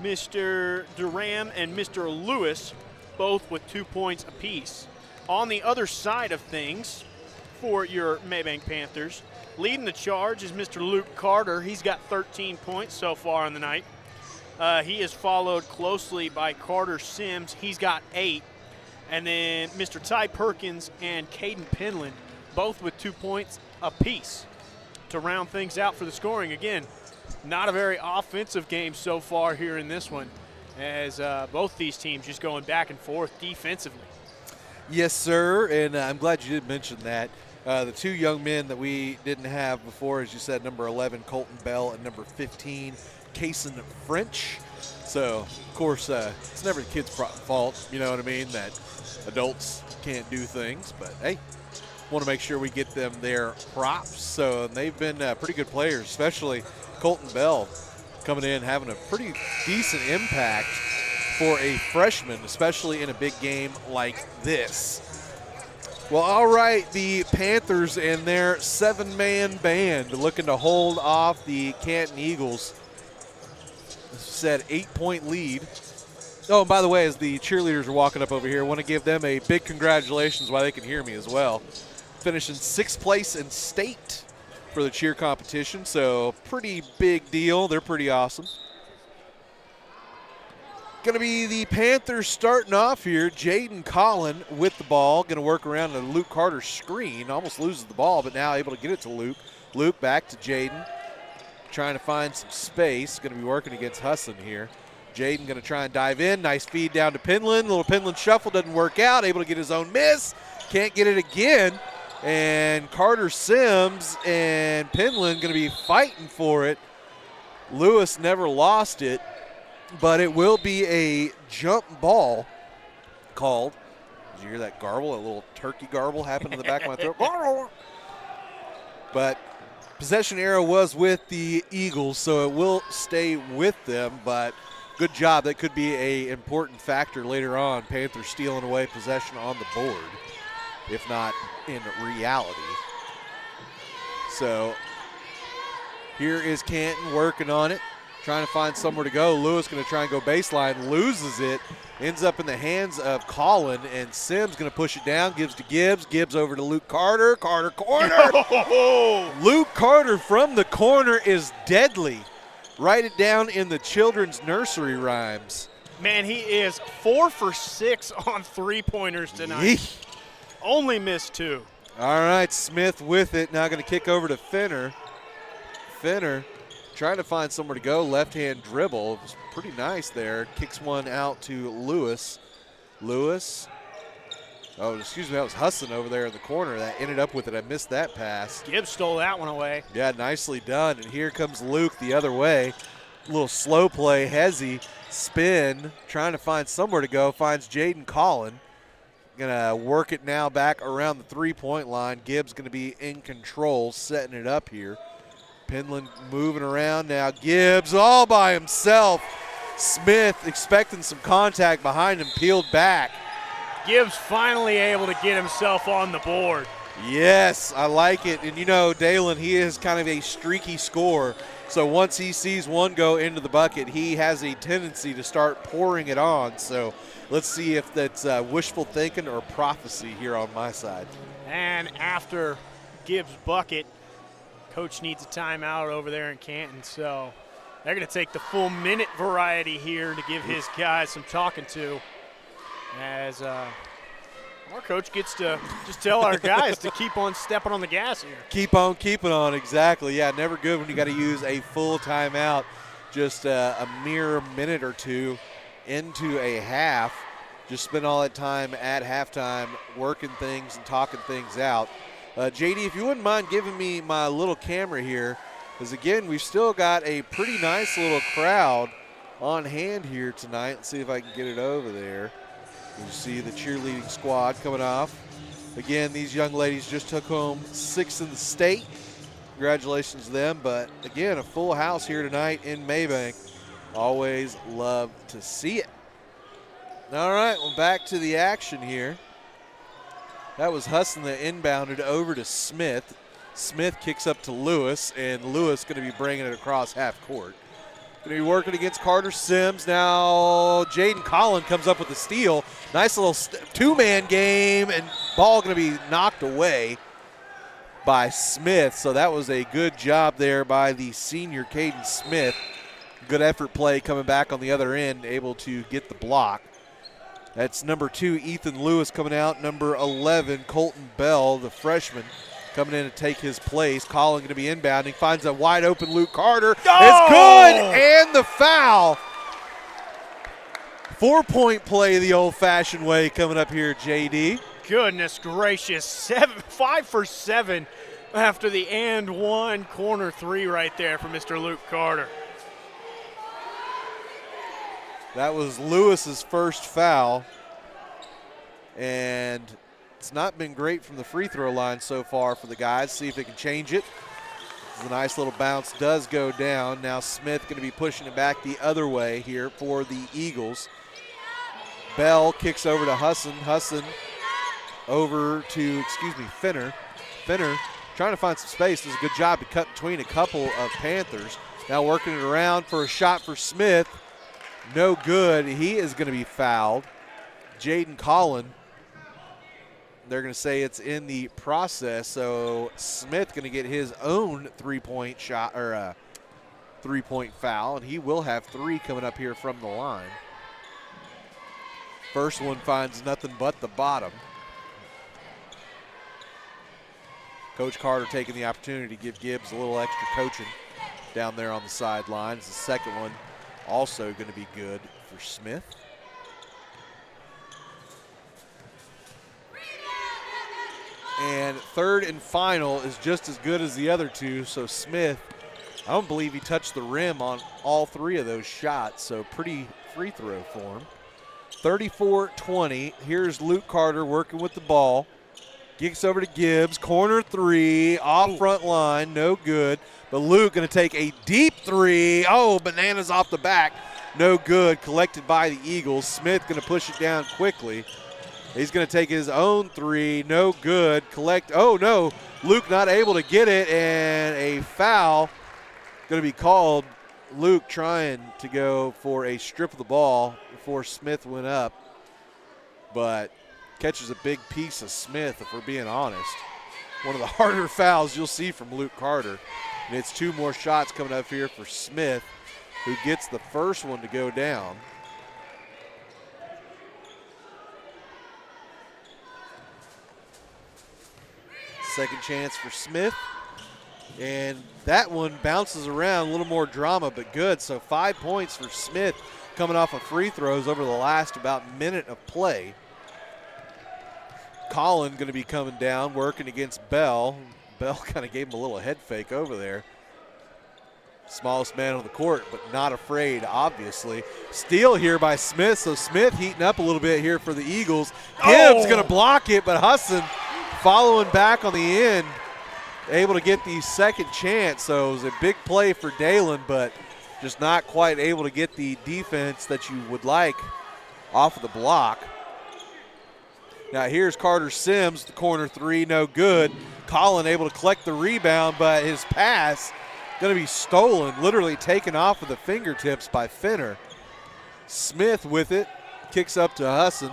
Mr. Durham and Mr. Lewis, both with 2 points apiece. On the other side of things, for your Maybank Panthers, leading the charge is Mr. Luke Carter. He's got 13 points so far on the night. He is followed closely by Carter Sims. He's got 8. And then Mr. Ty Perkins and Caden Penland, both with 2 points apiece to round things out for the scoring. Again, not a very offensive game so far here in this one, as both these teams just going back and forth defensively. Yes, sir, and I'm glad you did mention that. The two young men that we didn't have before, as you said, number 11, Colton Bell, and number 15, Kason French. So, of course, it's never the kid's fault, you know what I mean, that adults can't do things. But, hey, want to make sure we get them their props. So, and they've been pretty good players, especially Colton Bell coming in, having a pretty decent impact for a freshman, especially in a big game like this. Well, all right, the Panthers and their 7-man band looking to hold off the Canton Eagles. Said 8-point lead. Oh, and by the way, as the cheerleaders are walking up over here, I want to give them a big congratulations while they can hear me as well. Finishing 6th place in state for the cheer competition, so pretty big deal. They're pretty awesome. Going to be the Panthers starting off here. Jaden Collin with the ball. Going to work around the Luke Carter screen. Almost loses the ball, but now able to get it to Luke. Luke back to Jaden. Trying to find some space. Going to be working against Husson here. Jaden going to try and dive in. Nice feed down to Penland. Little Penland shuffle doesn't work out. Able to get his own miss. Can't get it again. And Carter Sims and Penland going to be fighting for it. Lewis never lost it, but it will be a jump ball called. Did you hear that garble? A little turkey garble happened in the back of my throat. But possession arrow was with the Eagles, so it will stay with them, but good job. That could be an important factor later on. Panthers stealing away possession on the board, if not in reality. So here is Canton working on it, trying to find somewhere to go. Lewis going to try and go baseline, loses it, ends up in the hands of Collin, and Sims going to push it down, gives to Gibbs. Gibbs over to Luke Carter. Carter corner. Luke Carter from the corner is deadly. Write it down in the children's nursery rhymes. Man, he is 4 for 6 on three-pointers tonight. Yeesh. Only missed 2. All right, Smith with it. Now going to kick over to Finner. Finner trying to find somewhere to go. Left-hand dribble. It was pretty nice there. Kicks one out to Lewis. Lewis. Oh, excuse me. That was Husson over there in the corner. That ended up with it. I missed that pass. Gibbs stole that one away. Yeah, nicely done. And here comes Luke the other way. A little slow play. Hezzy spin. Trying to find somewhere to go. Finds Jaden Collin. Going to work it now back around the three-point line. Gibbs going to be in control, setting it up here. Penland moving around now. Gibbs all by himself. Smith expecting some contact behind him, peeled back. Gibbs finally able to get himself on the board. Yes, I like it. And you know, Dalen, he is kind of a streaky scorer. So once he sees one go into the bucket, he has a tendency to start pouring it on. So let's see if that's wishful thinking or prophecy here on my side. And after Gibbs' bucket, Coach needs a timeout over there in Canton. So they're going to take the full minute variety here to give his guys some talking to, as our coach gets to just tell our guys to keep on stepping on the gas here. Keep on keeping on, exactly. Yeah, never good when you got to use a full timeout. Just a mere minute or two into a half. Just spend all that time at halftime working things and talking things out. JD, if you wouldn't mind giving me my little camera here, because again, we've still got a pretty nice little crowd on hand here tonight. Let's see if I can get it over there. You see the cheerleading squad coming off. Again, these young ladies just took home 6th in the state. Congratulations to them. But again, a full house here tonight in Maybank. Always love to see it. All right, well, back to the action here. That was Husson that inbounded over to Smith. Smith kicks up to Lewis, and Lewis going to be bringing it across half court. Going to be working against Carter Sims. Now Jaden Collin comes up with the steal. Nice little two-man game, and ball going to be knocked away by Smith. So that was a good job there by the senior Caden Smith. Good effort play coming back on the other end, able to get the block. That's number 2, Ethan Lewis coming out. Number 11, Colton Bell, the freshman, coming in to take his place. Collin going to be inbounding. Finds a wide open Luke Carter. Oh! It's good, and the foul. 4-point play the old-fashioned way coming up here, JD. Goodness gracious, 5 for 7 after the and one corner 3 right there for Mr. Luke Carter. That was Lewis's first foul, and it's not been great from the free throw line so far for the guys. See if they can change it. The nice little bounce does go down. Now Smith going to be pushing it back the other way here for the Eagles. Bell kicks over to Husson. Husson over to, Finner. Finner trying to find some space. Does a good job to cut between a couple of Panthers. Now working it around for a shot for Smith. No good. He is going to be fouled. Jaden Collin. They're going to say it's in the process. So Smith going to get his own three-point shot or three-point foul, and he will have 3 coming up here from the line. First one finds nothing but the bottom. Coach Carter taking the opportunity to give Gibbs a little extra coaching down there on the sidelines. The second one also going to be good for Smith. And third and final is just as good as the other two. So Smith, I don't believe he touched the rim on all three of those shots. So pretty free throw for him. 34-20. Here's Luke Carter working with the ball. Kicks over to Gibbs. Corner three. Off front line. No good. But Luke going to take a deep three. Oh, bananas off the back. No good. Collected by the Eagles. Smith going to push it down quickly. He's going to take his own three. No good. Oh, no. Luke not able to get it, and a foul going to be called. Luke trying to go for a strip of the ball before Smith went up, but catches a big piece of Smith, if we're being honest. One of the harder fouls you'll see from Luke Carter. And it's two more shots coming up here for Smith, who gets the first one to go down. Second chance for Smith. And that one bounces around, a little more drama, but good. So 5 points for Smith coming off of free throws over the last about minute of play. Colin going to be coming down, working against Bell. Bell kind of gave him a little head fake over there. Smallest man on the court, but not afraid, obviously. Steal here by Smith, so Smith heating up a little bit here for the Eagles. Gibbs going to block it, but Husson following back on the end, able to get the second chance. So it was a big play for Dalen, but just not quite able to get the defense that you would like off of the block. Now here's Carter Sims, the corner three, no good. Colin able to collect the rebound, but his pass going to be stolen, literally taken off of the fingertips by Finner. Smith with it, kicks up to Husson.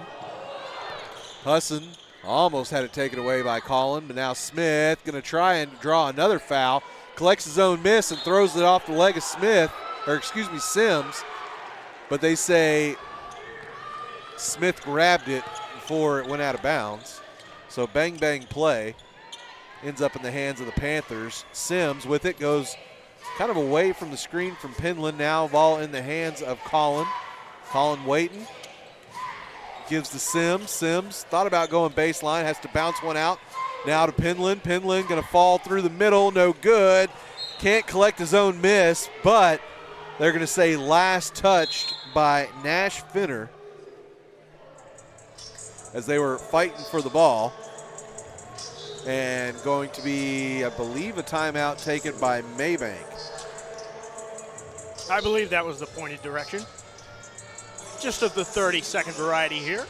Husson almost had it taken away by Colin, but now Smith going to try and draw another foul. Collects his own miss and throws it off the leg of Sims. But they say Smith grabbed it before it went out of bounds. So bang, bang play. Ends up in the hands of the Panthers. Sims with it goes kind of away from the screen from Penland. Now ball in the hands of Colin. Colin waiting. Gives to Sims. Sims thought about going baseline, has to bounce one out. Now to Penland. Penland going to fall through the middle, no good. Can't collect his own miss, but they're going to say last touched by Nash Finner as they were fighting for the ball. And going to be, I believe, a timeout taken by Maybank. I believe that was the pointed direction. Just of the 30-second variety here.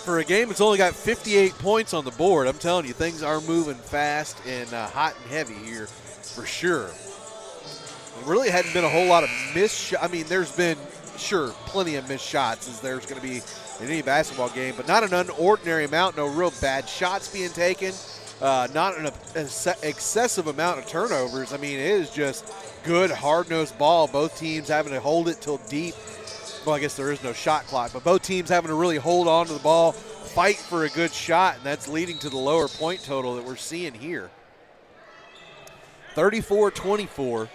For a game that's only got 58 points on the board, I'm telling you, things are moving fast and hot and heavy here for sure. There really hadn't been a whole lot of missed shots. I mean, there's been, sure, plenty of missed shots as there's going to be in any basketball game, but not an unordinary amount, no real bad shots being taken, not an excessive amount of turnovers. I mean, it is just good, hard-nosed ball. Both teams having to hold it till deep. Well, I guess there is no shot clock, but both teams having to really hold on to the ball, fight for a good shot, and that's leading to the lower point total that we're seeing here. 34-24.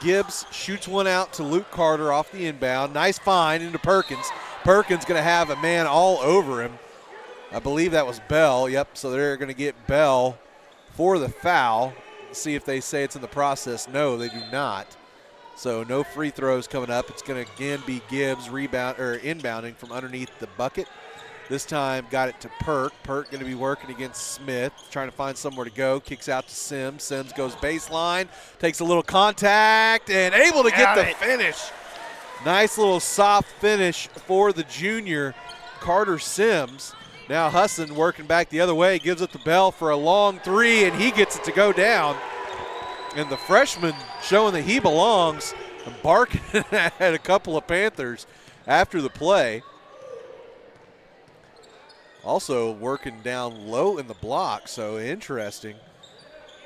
Gibbs shoots one out to Luke Carter off the inbound. Nice find into Perkins. Perkins going to have a man all over him. I believe that was Bell. Yep, so they're going to get Bell for the foul. See if they say it's in the process. No, they do not. So no free throws coming up. It's going to again be Gibbs inbounding from underneath the bucket. This time got it to Perk. Perk going to be working against Smith, trying to find somewhere to go. Kicks out to Sims. Sims goes baseline, takes a little contact, and able to get the finish. Nice little soft finish for the junior, Carter Sims. Now Husson working back the other way, gives it to Bell for a long three, and he gets it to go down. And the freshman showing that he belongs and barking at a couple of Panthers after the play. Also working down low in the block, so interesting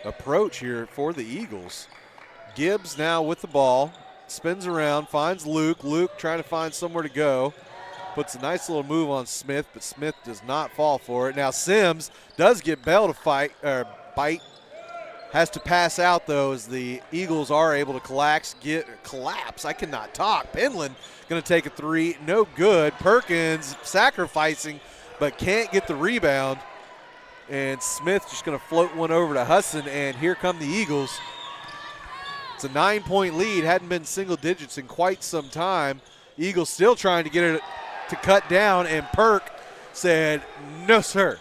approach here for the Eagles. Gibbs now with the ball, spins around, finds Luke. Luke trying to find somewhere to go. Puts a nice little move on Smith, but Smith does not fall for it. Now Sims does get Bell to bite. Has to pass out, though, as the Eagles are able to collapse. I cannot talk. Penland going to take a three. No good. Perkins sacrificing, but can't get the rebound. And Smith just going to float one over to Husson, and here come the Eagles. It's a 9-point lead, hadn't been single digits in quite some time. Eagles still trying to get it to cut down, and Perk said, no, sir.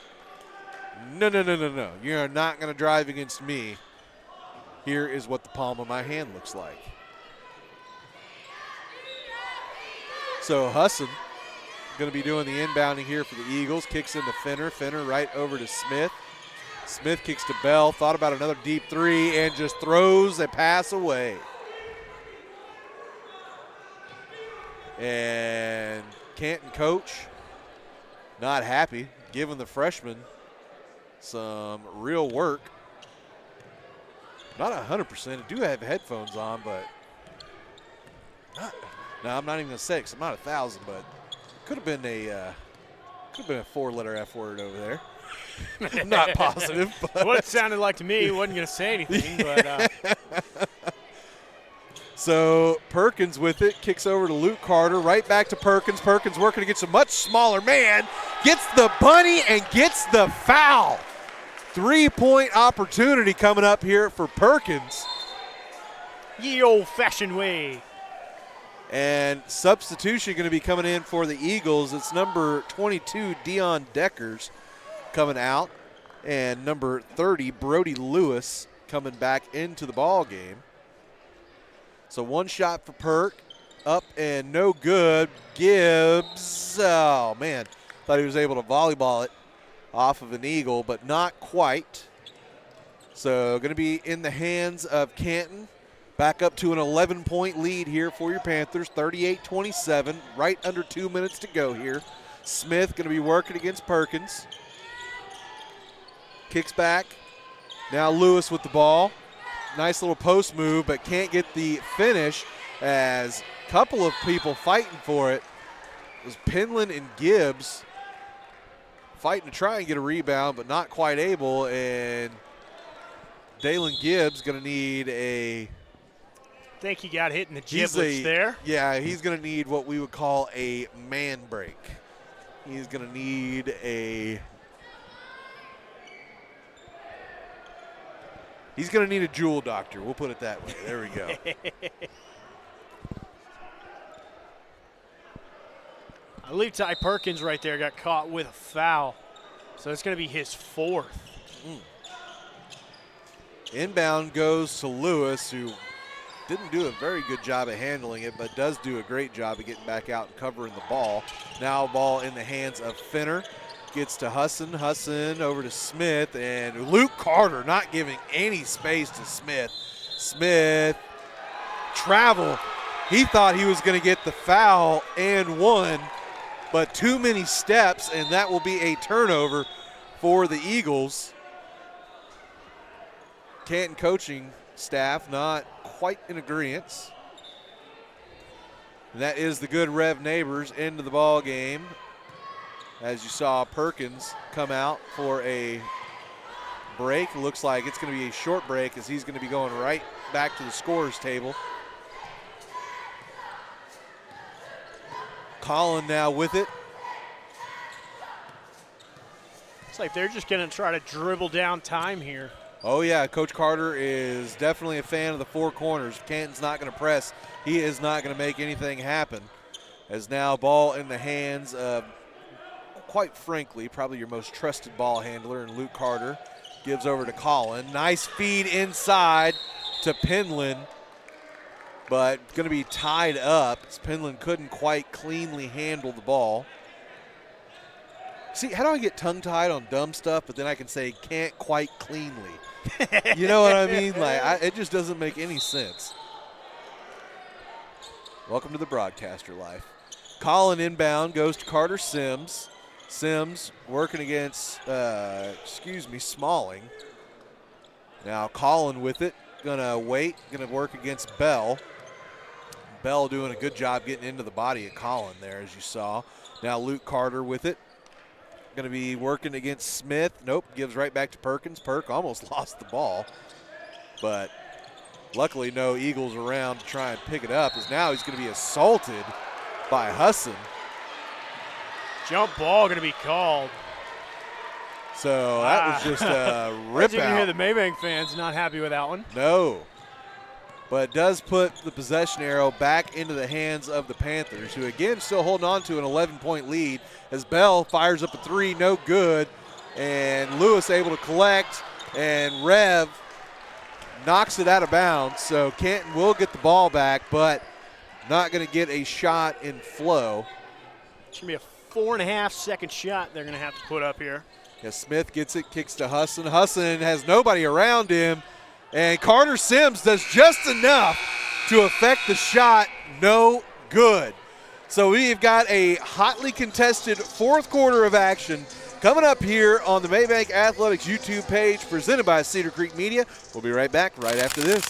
No. You're not going to drive against me. Here is what the palm of my hand looks like. So Husson going to be doing the inbounding here for the Eagles. Kicks into Finner. Finner right over to Smith. Smith kicks to Bell. Thought about another deep three and just throws a pass away. And Canton coach not happy, giving the freshman some real work. Not 100%. I do have headphones on, but no, I'm not even going to say it because I'm not 1,000, but could have been a 4-letter F word over there. Not positive. But what it sounded like to me, wasn't going to say anything. But So Perkins with it, kicks over to Luke Carter, right back to Perkins. Perkins working against a much smaller man, gets the bunny and gets the foul. 3-point opportunity coming up here for Perkins. Ye old-fashioned way. And substitution going to be coming in for the Eagles. It's number 22, Dion Deckers, coming out. And number 30, Brody Lewis, coming back into the ball game. So one shot for Perk, up and no good. Gibbs, oh man, thought he was able to volleyball it off of an Eagle, but not quite. So going to be in the hands of Canton. Back up to an 11-point lead here for your Panthers, 38-27, right under 2 minutes to go here. Smith going to be working against Perkins. Kicks back. Now Lewis with the ball. Nice little post move, but can't get the finish as a couple of people fighting for it. It was Penland and Gibbs fighting to try and get a rebound, but not quite able. And Dalen Gibbs going to need a... I think he got hit in the giblets there. Yeah, he's going to need what we would call a man break. He's going to need a... He's going to need a jewel doctor. We'll put it that way. There we go. I believe Ty Perkins right there got caught with a foul. So it's going to be his fourth. Inbound goes to Lewis, who didn't do a very good job of handling it, but does do a great job of getting back out and covering the ball. Now ball in the hands of Finner. Gets to Husson. Husson over to Smith, and Luke Carter not giving any space to Smith. Smith travel. He thought he was going to get the foul and one, but too many steps, and that will be a turnover for the Eagles. Canton coaching staff not quite in agreement. And that is the Good Rev Neighbors into the ball game. As you saw Perkins come out for a break. Looks like it's going to be a short break as he's going to be going right back to the scorer's table. Collin now with it. It's like they're just going to try to dribble down time here. Oh, yeah, Coach Carter is definitely a fan of the four corners. If Canton's not going to press, he is not going to make anything happen. As now ball in the hands of, quite frankly, probably your most trusted ball handler in Luke Carter. Gives over to Collin. Nice feed inside to Penland, but going to be tied up as Penland couldn't quite cleanly handle the ball. See, how do I get tongue-tied on dumb stuff, but then I can say can't quite cleanly? You know what I mean? Like, it just doesn't make any sense. Welcome to the broadcaster life. Collin inbound goes to Carter Sims. Sims working against, Smalling. Now Collin with it. Gonna wait, gonna work against Bell. Bell doing a good job getting into the body of Collin there, as you saw. Now Luke Carter with it. Gonna be working against Smith. Nope, gives right back to Perkins. Perk almost lost the ball, but luckily no Eagles around to try and pick it up, as now he's gonna be assaulted by Husson. Jump ball going to be called. So that was just a rip You can hear out. the Maybank fans not happy with that one. No. But it does put the possession arrow back into the hands of the Panthers, who again still holding on to an 11-point lead as Bell fires up a three, no good. And Lewis able to collect, and Rev knocks it out of bounds. So Canton will get the ball back, but not going to get a shot in flow. It's going to be a 4.5-second shot they're going to have to put up here. Yeah, Smith gets it, kicks to Husson. Husson has nobody around him, and Carter Sims does just enough to affect the shot. No good. So we've got a hotly contested fourth quarter of action coming up here on the Maybank Athletics YouTube page presented by Cedar Creek Media. We'll be right back right after this.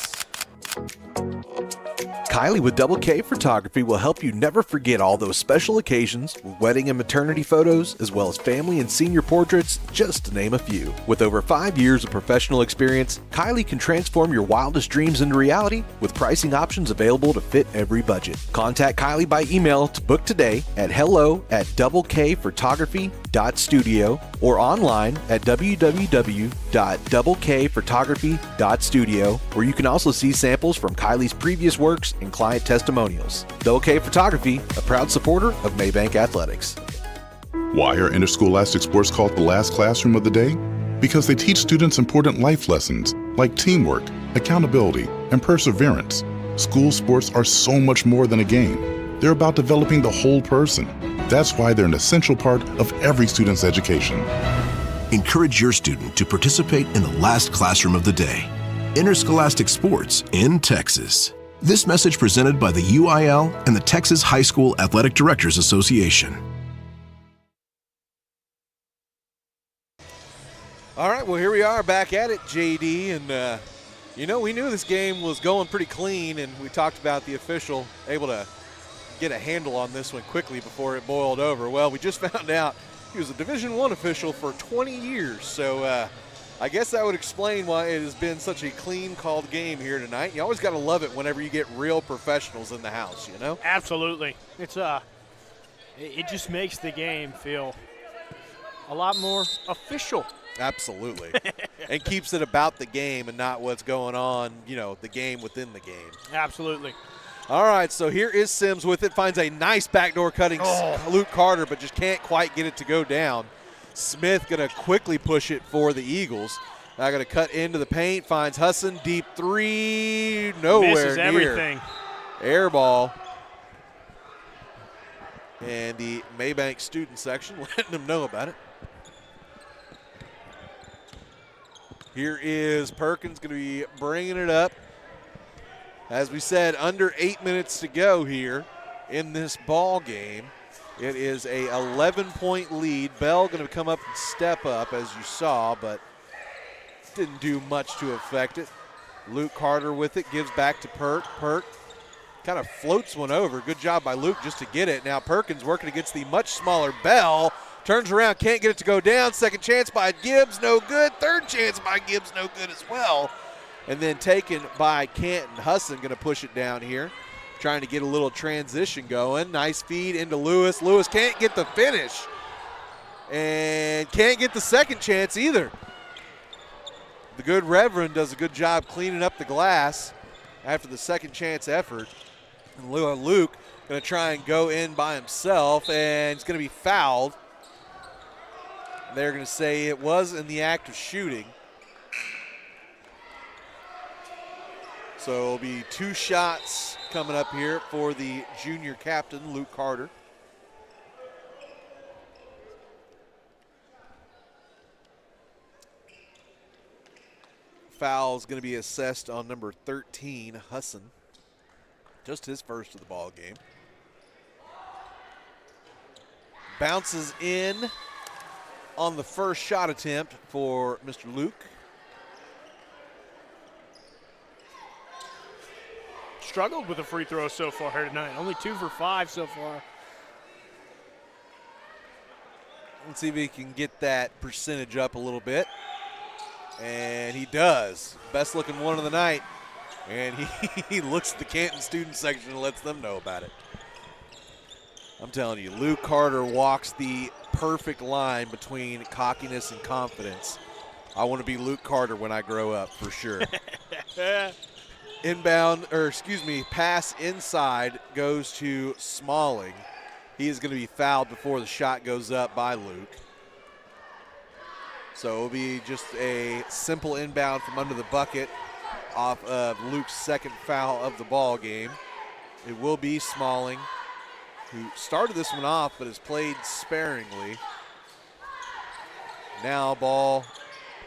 Kylie with Double K Photography will help you never forget all those special occasions, wedding and maternity photos, as well as family and senior portraits, just to name a few. With over 5 years of professional experience, Kylie can transform your wildest dreams into reality with pricing options available to fit every budget. Contact Kylie by email to book today at hello@doubleKphotography.studio or online at www.doubleKphotography.studio, where you can also see samples from Kylie's previous works and client testimonials. Double K Photography, a proud supporter of Maybank Athletics. Why are interscholastic sports called the last classroom of the day? Because they teach students important life lessons like teamwork, accountability, and perseverance. School sports are so much more than a game. They're about developing the whole person. That's why they're an essential part of every student's education. Encourage your student to participate in the last classroom of the day. Interscholastic sports in Texas. This message presented by the UIL and the Texas High School Athletic Directors Association. All right, well, here we are back at it, JD. And, we knew this game was going pretty clean, and we talked about the official able to get a handle on this one quickly before it boiled over. Well, we just found out he was a Division I official for 20 years. So I guess that would explain why it has been such a clean called game here tonight. You always got to love it whenever you get real professionals in the house, you know? Absolutely. It's it just makes the game feel a lot more official. Absolutely. And keeps it about the game and not what's going on, the game within the game. Absolutely. All right, so here is Sims with it. Finds a nice backdoor cutting Luke Carter, but just can't quite get it to go down. Smith going to quickly push it for the Eagles. Now going to cut into the paint. Finds Husson. Deep three. Nowhere Misses near. everything. Air ball. And the Maybank student section letting them know about it. Here is Perkins going to be bringing it up. As we said, under 8 minutes to go here in this ball game. It is a 11-point lead. Bell going to come up and step up, as you saw, but didn't do much to affect it. Luke Carter with it, gives back to Perk. Perk kind of floats one over. Good job by Luke just to get it. Now Perkins working against the much smaller Bell. Turns around, can't get it to go down. Second chance by Gibbs, no good. Third chance by Gibbs, no good as well. And then taken by Canton. Husson going to push it down here. Trying to get a little transition going. Nice feed into Lewis. Lewis can't get the finish. And can't get the second chance either. The good Reverend does a good job cleaning up the glass after the second chance effort. And Luke going to try and go in by himself, and he's going to be fouled. They're going to say it was in the act of shooting. So it'll be 2 shots coming up here for the junior captain, Luke Carter. Foul is going to be assessed on number 13, Husson. Just his first of the ball game. Bounces in on the first shot attempt for Mr. Luke. Struggled with the free throw so far here tonight. Only 2 for 5 so far. Let's see if he can get that percentage up a little bit. And he does. Best looking one of the night. And he looks at the Canton student section and lets them know about it. I'm telling you, Luke Carter walks the perfect line between cockiness and confidence. I want to be Luke Carter when I grow up, for sure. Pass inside goes to Smalling. He is going to be fouled before the shot goes up by Luke. So it'll be just a simple inbound from under the bucket off of Luke's second foul of the ball game. It will be Smalling, who started this one off but has played sparingly. Now ball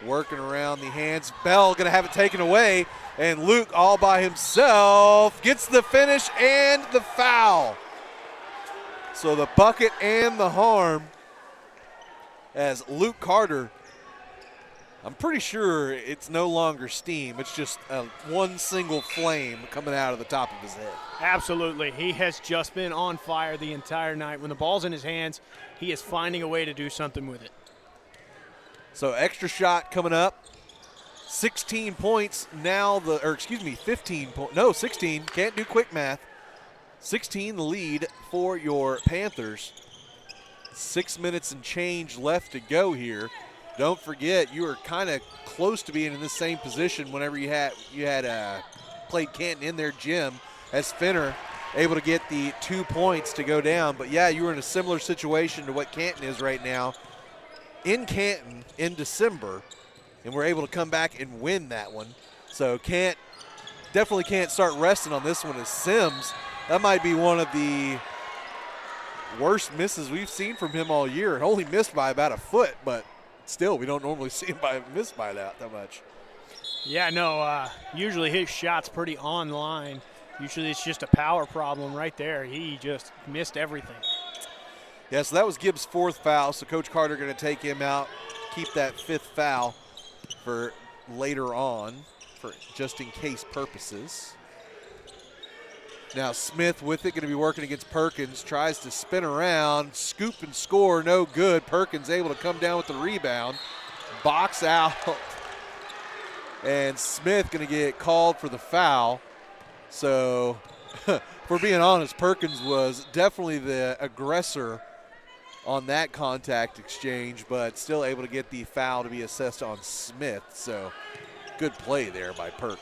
working around the hands. Bell going to have it taken away, and Luke all by himself gets the finish and the foul. So the bucket and the harm as Luke Carter, I'm pretty sure it's no longer steam. It's just one single flame coming out of the top of his head. Absolutely. He has just been on fire the entire night. When the ball's in his hands, he is finding a way to do something with it. So extra shot coming up. 16 points now, 15 points. No, 16. Can't do quick math. 16 the lead for your Panthers. 6 minutes and change left to go here. Don't forget, you were kind of close to being in the same position whenever you had played Canton in their gym as Finner, able to get the 2 points to go down. But yeah, you were in a similar situation to what Canton is right now in Canton in December, and we're able to come back and win that one. So definitely can't start resting on this one as Sims. That might be one of the worst misses we've seen from him all year. It only missed by about a foot, but still, we don't normally see him miss by that much. Yeah, no, usually his shot's pretty on line. Usually it's just a power problem right there. He just missed everything. Yeah, so that was Gibbs' fourth foul, so Coach Carter going to take him out, keep that fifth foul for later on, for just in case purposes. Now Smith with it, going to be working against Perkins, tries to spin around, scoop and score, no good. Perkins able to come down with the rebound, box out, and Smith going to get called for the foul. So, for being honest, Perkins was definitely the aggressor on that contact exchange, but still able to get the foul to be assessed on Smith. So, good play there by Perk.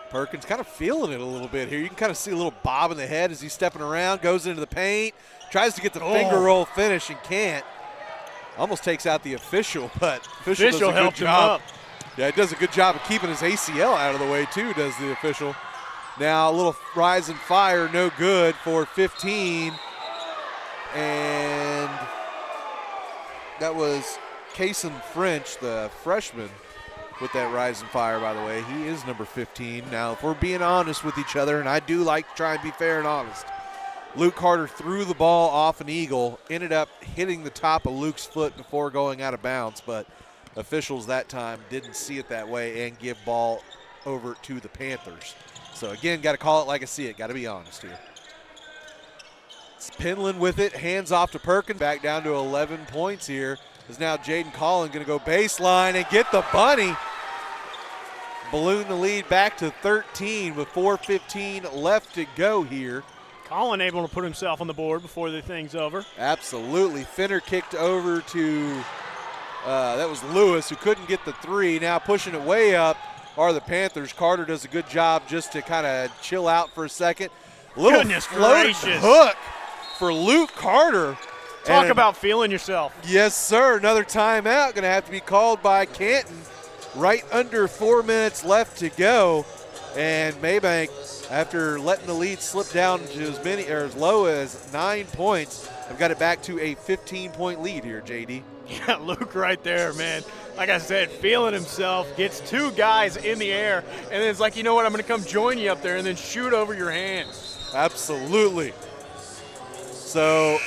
Perkins kind of feeling it a little bit here. You can kind of see a little bob in the head as he's stepping around, goes into the paint, tries to get the finger roll finish and can't. Almost takes out the official, but official does a good job. Yeah, he does a good job of keeping his ACL out of the way too, does the official. Now a little rise and fire, no good for 15. And that was Kason French, the freshman, with that rise and fire, by the way. He is number 15. Now, if we're being honest with each other, and I do like to try and be fair and honest, Luke Carter threw the ball off an Eagle, ended up hitting the top of Luke's foot before going out of bounds, but officials that time didn't see it that way and give ball over to the Panthers. So, again, got to call it like I see it. Got to be honest here. It's Penland with it, hands off to Perkins, back down to 11 points here. Is now Jaden Collin going to go baseline and get the bunny. Balloon the lead back to 13 with 4:15 left to go here. Collin able to put himself on the board before the thing's over. Absolutely. Finner kicked over to, that was Lewis, who couldn't get the three. Now pushing it way up are the Panthers. Carter does a good job just to kind of chill out for a second. Little floating hook for Luke Carter. Talk about feeling yourself. Yes, sir. Another timeout going to have to be called by Canton. Right under 4 minutes left to go. And Maybank, after letting the lead slip down to as low as 9 points, have got it back to a 15-point lead here, JD. Yeah, Luke right there, man. Like I said, feeling himself, gets two guys in the air, and then it's like, you know what, I'm going to come join you up there and then shoot over your hands. Absolutely. So,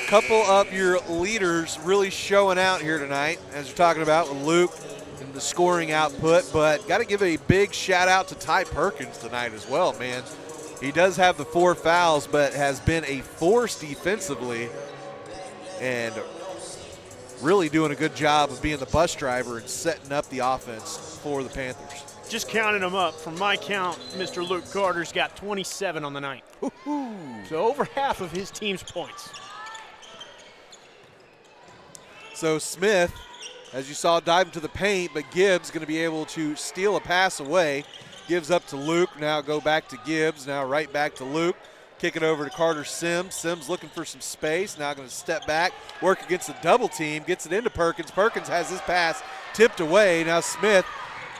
couple of your leaders really showing out here tonight, as you're talking about with Luke and the scoring output, but got to give a big shout out to Ty Perkins tonight as well, man. He does have the 4 fouls, but has been a force defensively and really doing a good job of being the bus driver and setting up the offense for the Panthers. Just counting them up, from my count, Mr. Luke Carter's got 27 on the night. So over half of his team's points. So Smith, as you saw, dive into the paint, but Gibbs going to be able to steal a pass away. Gives up to Luke, now go back to Gibbs, now right back to Luke. Kick it over to Carter Sims. Sims looking for some space, now going to step back, work against the double team, gets it into Perkins. Perkins has his pass tipped away. Now Smith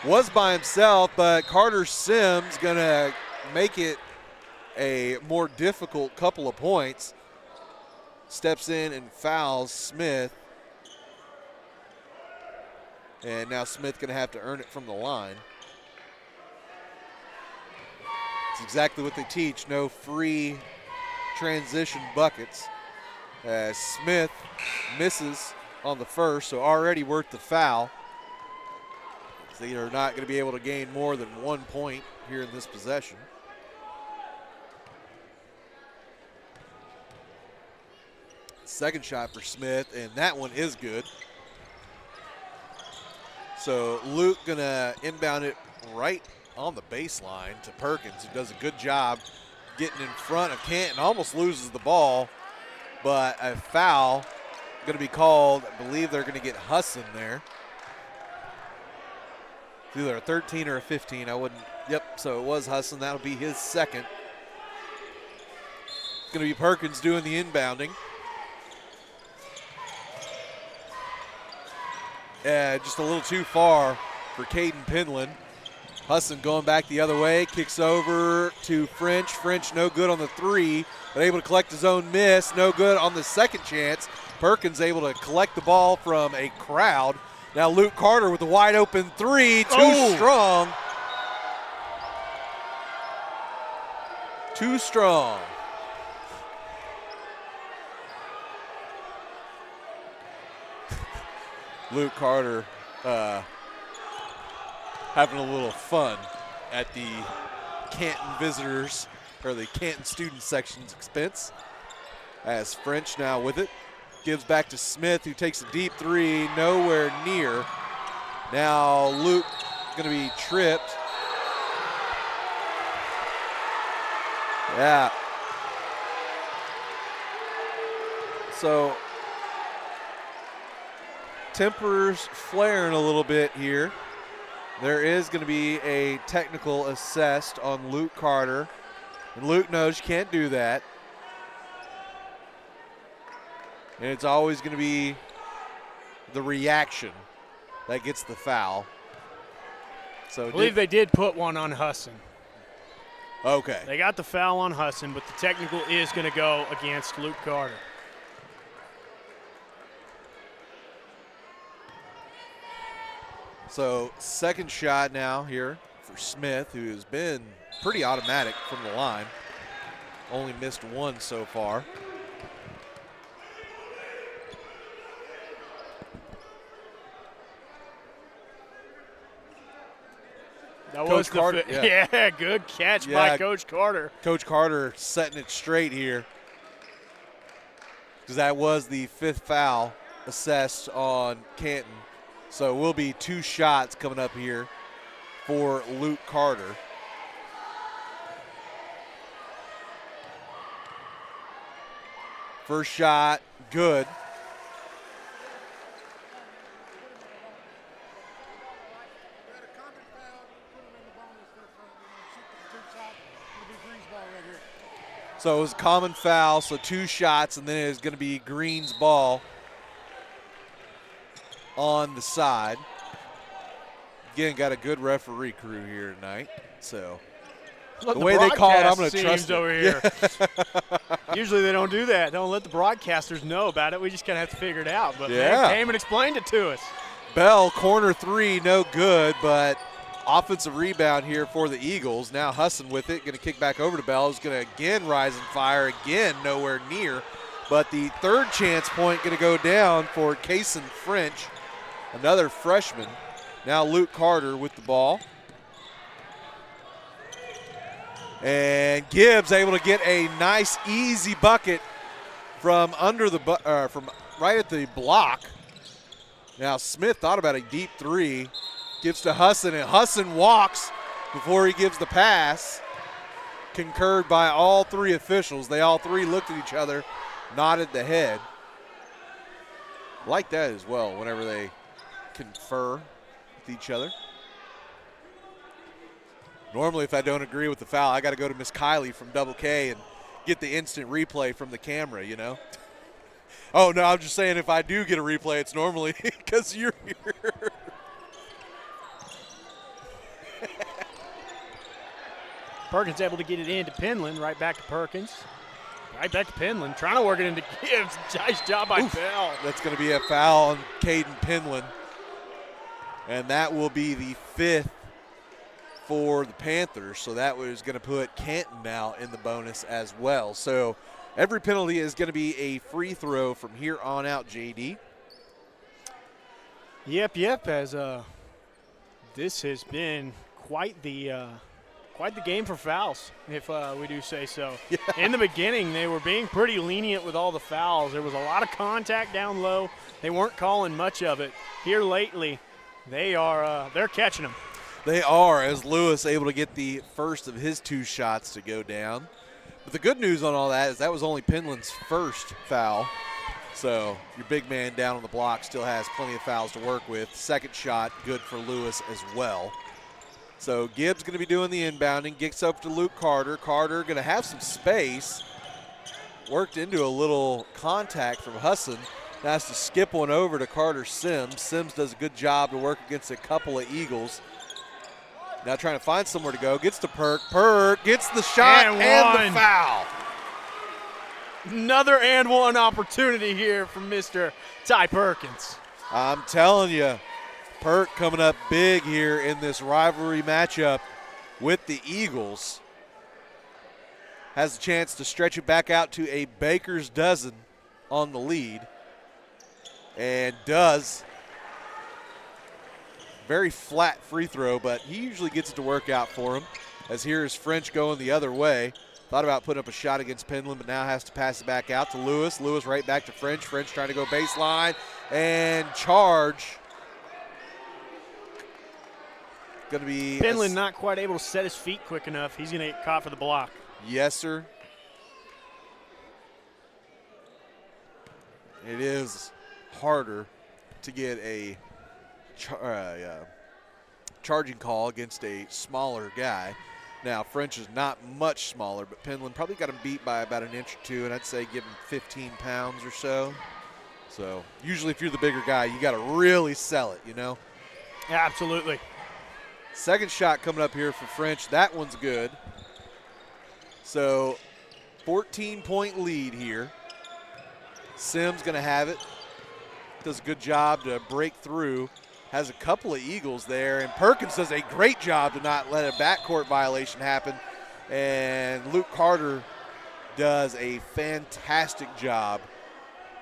was by himself, but Carter Sims going to make it a more difficult couple of points. Steps in and fouls Smith. And now Smith going to have to earn it from the line. It's exactly what they teach, no free transition buckets. As Smith misses on the first, so already worth the foul. They are not going to be able to gain more than 1 point here in this possession. Second shot for Smith, and that one is good. So Luke gonna inbound it right on the baseline to Perkins, who does a good job getting in front of Canton. Almost loses the ball, but a foul gonna be called. I believe they're gonna get Husson there. It's either a 13 or a 15. I wouldn't. Yep, so it was Husson. That'll be his second. It's gonna be Perkins doing the inbounding. Just a little too far for Caden Penland. Husson going back the other way, kicks over to French. French no good on the three, but able to collect his own miss. No good on the second chance. Perkins able to collect the ball from a crowd. Now Luke Carter with a wide open three, too strong. Too strong. Luke Carter having a little fun at the Canton visitors, or the Canton student section's expense. As French now with it. Gives back to Smith, who takes a deep three, nowhere near. Now Luke going to be tripped. Yeah. So tempers flaring a little bit here. There is going to be a technical assessed on Luke Carter. And Luke knows you can't do that. And it's always going to be the reaction that gets the foul. So I believe they did put one on Husson. Okay. They got the foul on Husson, but the technical is going to go against Luke Carter. So second shot now here for Smith, who has been pretty automatic from the line. Only missed one so far. That Coach was Carter, yeah, good catch by Coach Carter. Coach Carter setting it straight here, because that was the fifth foul assessed on Canton. So it will be two shots coming up here for Luke Carter. First shot, good. So it was a common foul, so two shots, and then it was going to be Green's ball on the side. Again, got a good referee crew here tonight. So the way they call it, I'm going to trust it. Over here. Usually they don't do that. Don't let the broadcasters know about it. We just kind of have to figure it out. But they came and explained it to us. Bell, corner three, no good, but offensive rebound here for the Eagles. Now Husson with it, going to kick back over to Bell, who's going to again rise and fire, again nowhere near. But the third chance point going to go down for Kason French, another freshman. Now Luke Carter with the ball. And Gibbs able to get a nice easy bucket from under the from right at the block. Now Smith thought about a deep three, Gives to Husson, and Husson walks before he gives the pass. Concurred by all three officials. They all three looked at each other, nodded the head. Like that as well, whenever they confer with each other. Normally, if I don't agree with the foul, I got to go to Miss Kylie from Double K and get the instant replay from the camera, you know? Oh, no, I'm just saying if I do get a replay, it's normally because you're here. Perkins able to get it into Penland, right back to Perkins. Right back to Penland, trying to work it into Gibbs. Nice job by Bell. That's going to be a foul on Caden Penland. And that will be the 5th for the Panthers. So that was going to put Canton now in the bonus as well. So every penalty is going to be a free throw from here on out, JD. Yep, as this has been quite the game for fouls, if we do say so. Yeah. In the beginning, they were being pretty lenient with all the fouls. There was a lot of contact down low. They weren't calling much of it. Here lately, they're catching them. They are, as Lewis able to get the first of his 2 shots to go down. But the good news on all that is that was only Penland's first foul. So your big man down on the block still has plenty of fouls to work with. Second shot, good for Lewis as well. So Gibbs going to be doing the inbounding, gets up to Luke Carter. Carter going to have some space. Worked into a little contact from Husson. Now has to skip one over to Carter Sims. Sims does a good job to work against a couple of Eagles. Now trying to find somewhere to go. Gets to Perk. Perk gets the shot and the foul. Another and one opportunity here from Mr. Ty Perkins. I'm telling you. Perk coming up big here in this rivalry matchup with the Eagles. Has a chance to stretch it back out to a baker's dozen on the lead. And does. Very flat free throw, but he usually gets it to work out for him. As here is French going the other way. Thought about putting up a shot against Penland, but now has to pass it back out to Lewis. Lewis right back to French. French trying to go baseline and charge. Going to be Penland not quite able to set his feet quick enough. He's going to get caught for the block. Yes, sir. It is harder to get a charging call against a smaller guy. Now, French is not much smaller, but Penland probably got him beat by about an inch or 2, and I'd say give him 15 pounds or so. So usually if you're the bigger guy, you got to really sell it, you know? Yeah, absolutely. Second shot coming up here for French. That one's good. So 14-point lead here. Sims going to have it. Does a good job to break through. Has a couple of Eagles there. And Perkins does a great job to not let a backcourt violation happen. And Luke Carter does a fantastic job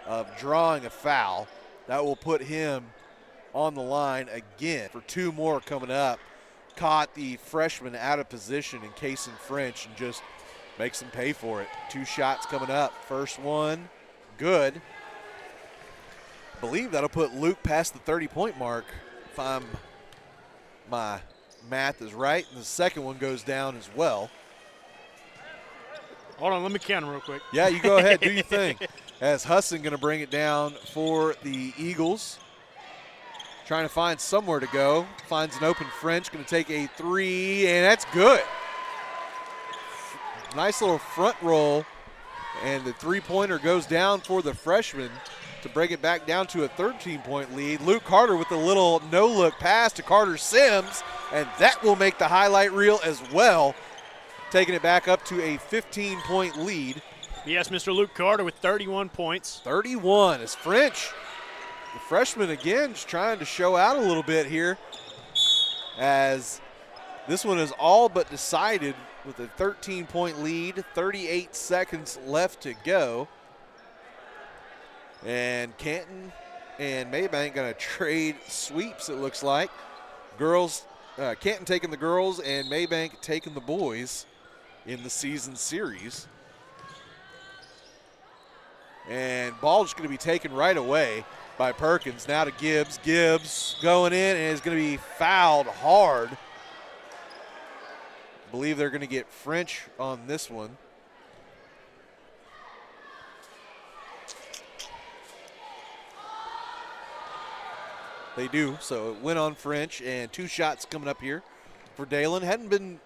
of drawing a foul. That will put him on the line again for 2 more coming up. Caught the freshman out of position in Cason French and just makes him pay for it. 2 shots coming up. First one, good. I believe that'll put Luke past the 30-point mark if my math is right. And the second one goes down as well. Hold on, let me count them real quick. Yeah, you go ahead, do your thing. As Husson going to bring it down for the Eagles. Trying to find somewhere to go. Finds an open French, going to take a 3, and that's good. Nice little front roll, and the 3-pointer goes down for the freshman to bring it back down to a 13-point lead. Luke Carter with a little no-look pass to Carter Sims, and that will make the highlight reel as well, taking it back up to a 15-point lead. Yes, Mr. Luke Carter with 31 points. 31 is French. The freshman again just trying to show out a little bit here, as this one is all but decided with a 13-point lead, 38 seconds left to go. And Canton and Maybank going to trade sweeps, it looks like. Canton taking the girls and Maybank taking the boys in the season series. And ball just going to be taken right away. by Perkins. Now to Gibbs. Gibbs going in and is going to be fouled hard. I believe they're going to get French on this one. They do, so it went on French, and 2 shots coming up here for Dalen. Hadn't been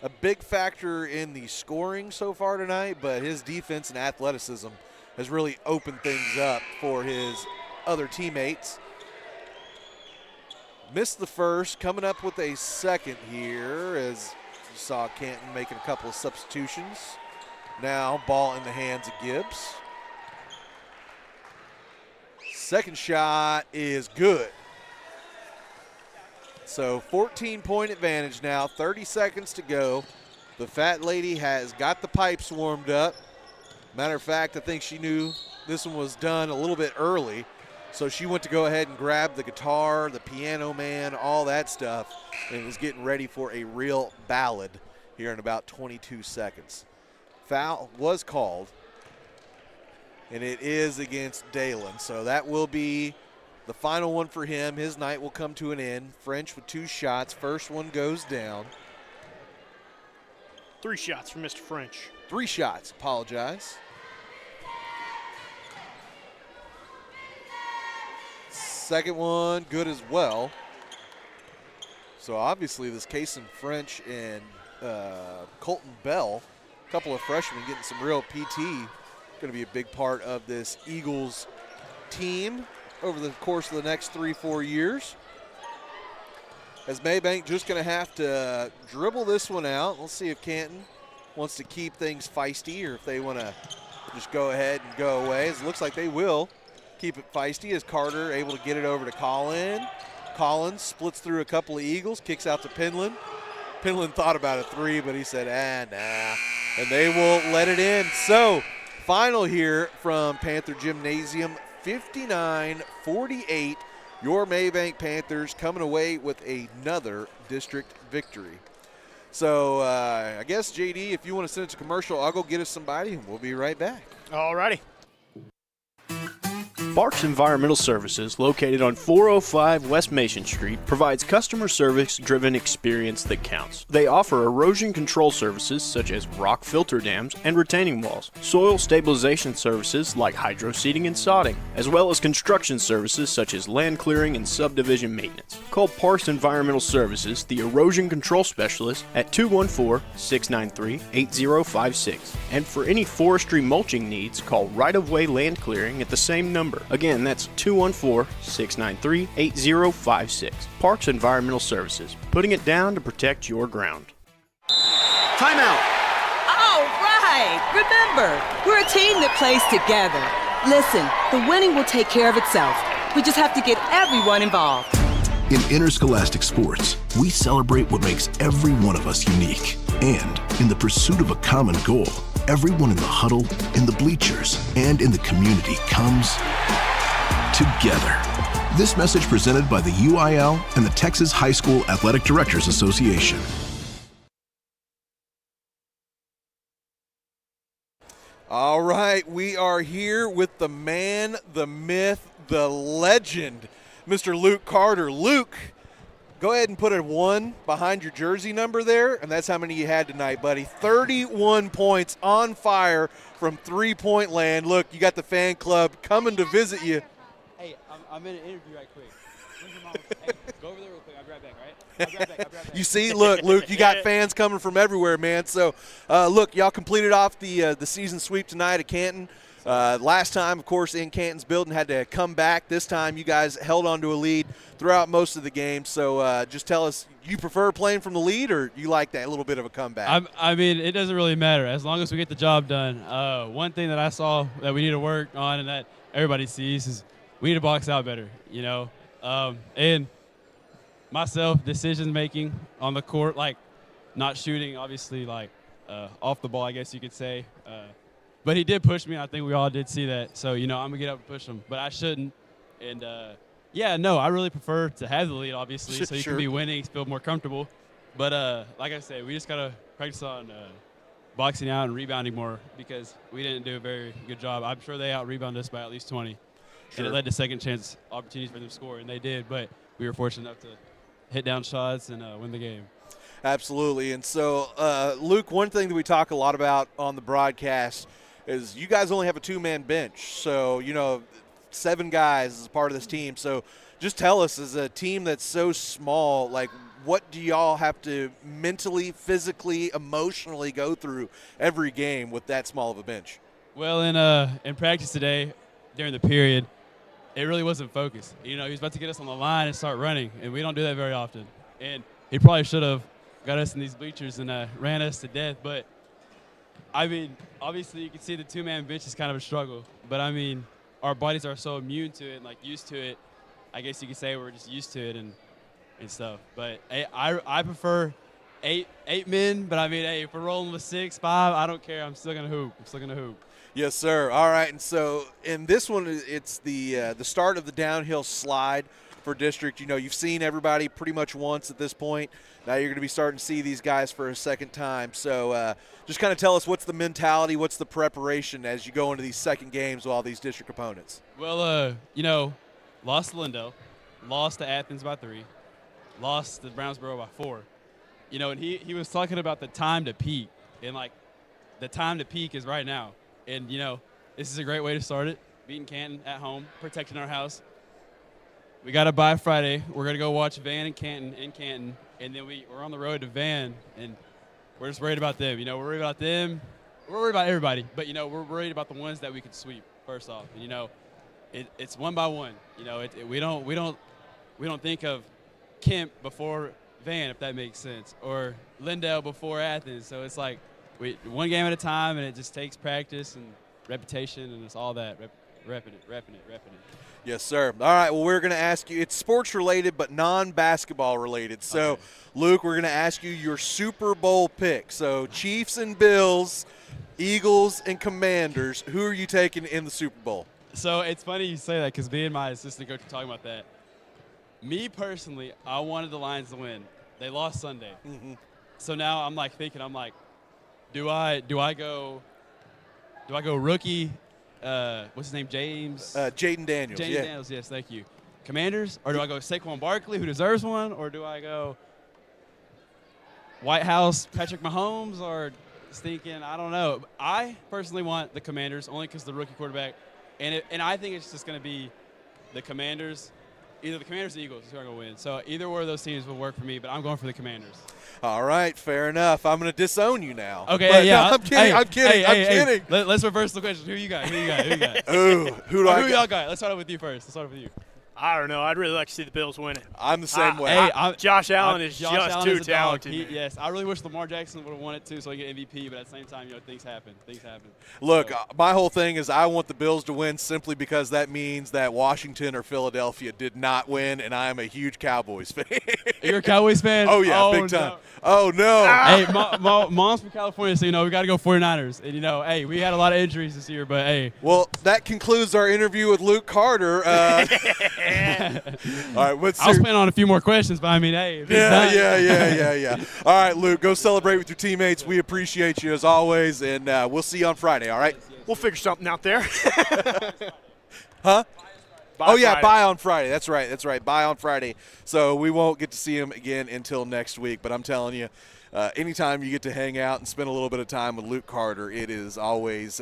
a big factor in the scoring so far tonight, but his defense and athleticism has really opened things up for his other teammates. Missed the first, coming up with a second here as you saw Canton making a couple of substitutions. Now ball in the hands of Gibbs. Second shot is good. So 14-point advantage now, 30 seconds to go. The fat lady has got the pipes warmed up. Matter of fact, I think she knew this one was done a little bit early. So she went to go ahead and grab the guitar, the piano man, all that stuff, and was getting ready for a real ballad here in about 22 seconds. Foul was called, and it is against Dalen. So that will be the final one for him. His night will come to an end. French with 2 shots. First one goes down. 3 shots for Mr. French. 3 shots, apologize. Second one, good as well. So obviously this Kason French and Colton Bell, a couple of freshmen getting some real PT, going to be a big part of this Eagles team over the course of the next 3-4 years. As Maybank just going to have to dribble this one out. Let's see if Canton wants to keep things feisty or if they want to just go ahead and go away. It looks like they will keep it feisty as Carter able to get it over to Collin. Collins splits through a couple of Eagles, kicks out to Penland. Penland thought about a 3, but he said, nah. And they will let it in. So final here from Panther Gymnasium, 59-48. Your Maybank Panthers coming away with another district victory. So I guess, JD, if you want to send it to commercial, I'll go get us somebody, and we'll be right back. All righty. Barks Environmental Services, located on 405 West Mason Street, provides customer service-driven experience that counts. They offer erosion control services such as rock filter dams and retaining walls, soil stabilization services like hydro seeding and sodding, as well as construction services such as land clearing and subdivision maintenance. Call Parks Environmental Services, the erosion control specialist, at 214-693-8056. And for any forestry mulching needs, call Right of Way Land Clearing at the same number. Again, that's 214-693-8056. Parks Environmental Services, putting it down to protect your ground. Timeout. All right. Remember, we're a team that plays together. Listen, the winning will take care of itself. We just have to get everyone involved. In interscholastic sports, we celebrate what makes every one of us unique. And in the pursuit of a common goal, everyone in the huddle, in the bleachers, and in the community comes together. This message presented by the UIL and the Texas High School Athletic Directors Association. All right, we are here with the man, the myth, the legend, Mr. Luke Carter. Luke, go ahead and put a 1 behind your jersey number there, and that's how many you had tonight, buddy. 31 points on fire from three-point land. Look, you got the fan club coming to visit you. Hey, I'm in an interview right quick. Where's your mom? Hey, go over there real quick. I'll be right back, all right? I'll be right back. You see, look, Luke, you got fans coming from everywhere, man. So, look, y'all completed off the season sweep tonight at Canton. Last time, of course, in Canton's building, had to come back. This time, you guys held on to a lead throughout most of the game. So, just tell us, you prefer playing from the lead, or you like that little bit of a comeback? I mean, it doesn't really matter as long as we get the job done. One thing that I saw that we need to work on and that everybody sees is we need to box out better, you know. And myself, decision-making on the court, like not shooting, obviously, like off the ball, I guess you could say. But he did push me. I think we all did see that. So, you know, I'm going to get up and push him. But I shouldn't. And, yeah, no, I really prefer to have the lead, obviously, so you can be winning, feel more comfortable. But, like I said, we just got to practice on boxing out and rebounding more because we didn't do a very good job. I'm sure they out-rebounded us by at least 20. And it led to second chance opportunities for them to score, and they did. But we were fortunate enough to hit down shots and win the game. Absolutely. And so, Luke, one thing that we talk a lot about on the broadcast is you guys only have a two-man bench. So, 7 guys as a part of this team. So just tell us, as a team that's so small, like, what do y'all have to mentally, physically, emotionally go through every game with that small of a bench? Well, in practice today, during the period, it really wasn't focused. He was about to get us on the line and start running, and we don't do that very often. And he probably should have got us in these bleachers and ran us to death. But, I mean, obviously you can see the two-man bench is kind of a struggle. But, I mean, our bodies are so immune to it and, like, used to it. I guess you could say we're just used to it and stuff. But I prefer eight men. But, I mean, hey, if we're rolling with 6, 5, I don't care. I'm still going to hoop. Yes, sir. All right. And so in this one, it's the start of the downhill slide for district. You've seen everybody pretty much once at this point. Now you're going to be starting to see these guys for a second time. So just kind of tell us, what's the mentality, what's the preparation as you go into these second games with all these district opponents? Well, lost to Lindell, lost to Athens by 3, lost to Brownsboro by 4. And he was talking about the time to peak, and, like, the time to peak is right now. And, this is a great way to start it, beating Canton at home, protecting our house. We got a bye Friday. We're going to go watch Van and Canton in Canton, and then we're on the road to Van, and we're just worried about them. We're worried about them. We're worried about everybody, but, we're worried about the ones that we could sweep first off. And, it's one by one. We don't think of Kemp before Van, if that makes sense, or Lindell before Athens. So it's like one game at a time, and it just takes practice and reputation, and it's all that, repping it. Yes, sir. All right, well, we're going to ask you, it's sports-related but non-basketball related. So, okay. Luke, we're going to ask you your Super Bowl pick. So, Chiefs and Bills, Eagles and Commanders, who are you taking in the Super Bowl? So, it's funny you say that because me and my assistant coach were talking about that. Me, personally, I wanted the Lions to win. They lost Sunday. Mm-hmm. So now I'm thinking, do I go rookie? What's his name? Jaden Daniels. Jaden Daniels, yes, thank you. Commanders, or do I go Saquon Barkley, who deserves one, or do I go White House, Patrick Mahomes, or thinking, I don't know. I personally want the Commanders only because the rookie quarterback, and I think it's just going to be the Commanders. Either the Commanders or the Eagles is who are going to win. So either one of those teams will work for me, but I'm going for the Commanders. All right, fair enough. I'm going to disown you now. Okay, but, yeah. No, I'm kidding. I'm kidding. Let's reverse the question. Who you got? Ooh, who y'all got? Let's start off with you first. I don't know. I'd really like to see the Bills win it. I'm the same way. Josh Allen is just too talented. Yes, I really wish Lamar Jackson would have won it too, so he get MVP. But at the same time, things happen. Look, my whole thing is I want the Bills to win simply because that means that Washington or Philadelphia did not win, and I am a huge Cowboys fan. You're a Cowboys fan? Oh yeah, big time. No. Oh no. Hey, mom's from California, so we got to go 49ers. And hey, we had a lot of injuries this year, but hey. Well, that concludes our interview with Luke Carter. All right, I was planning on a few more questions, but I mean, hey. Yeah. All right, Luke, go celebrate with your teammates. We appreciate you as always, and we'll see you on Friday, all right? We'll figure something out there. Huh? Friday. Bye on Friday. That's right. Bye on Friday. So we won't get to see him again until next week, but I'm telling you, anytime you get to hang out and spend a little bit of time with Luke Carter, it is always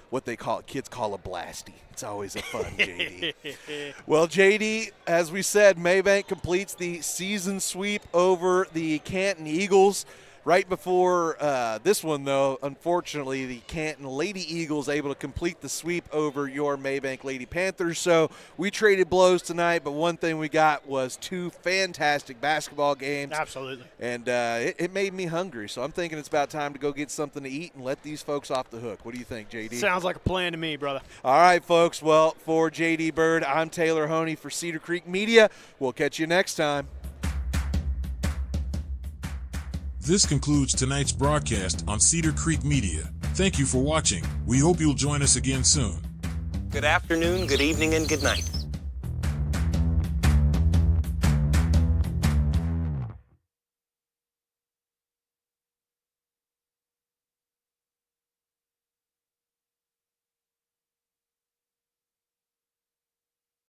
what kids call a blasty. It's always a fun, JD. Well, JD, as we said, Maybank completes the season sweep over the Canton Eagles. Right before this one, though, unfortunately, the Canton Lady Eagles able to complete the sweep over your Maybank Lady Panthers. So we traded blows tonight, but one thing we got was 2 fantastic basketball games. Absolutely. And it made me hungry, so I'm thinking it's about time to go get something to eat and let these folks off the hook. What do you think, JD? Sounds like a plan to me, brother. All right, folks. Well, for JD Bird, I'm Taylor Honey for Cedar Creek Media. We'll catch you next time. This concludes tonight's broadcast on Cedar Creek Media. Thank you for watching. We hope you'll join us again soon. Good afternoon, good evening, and good night.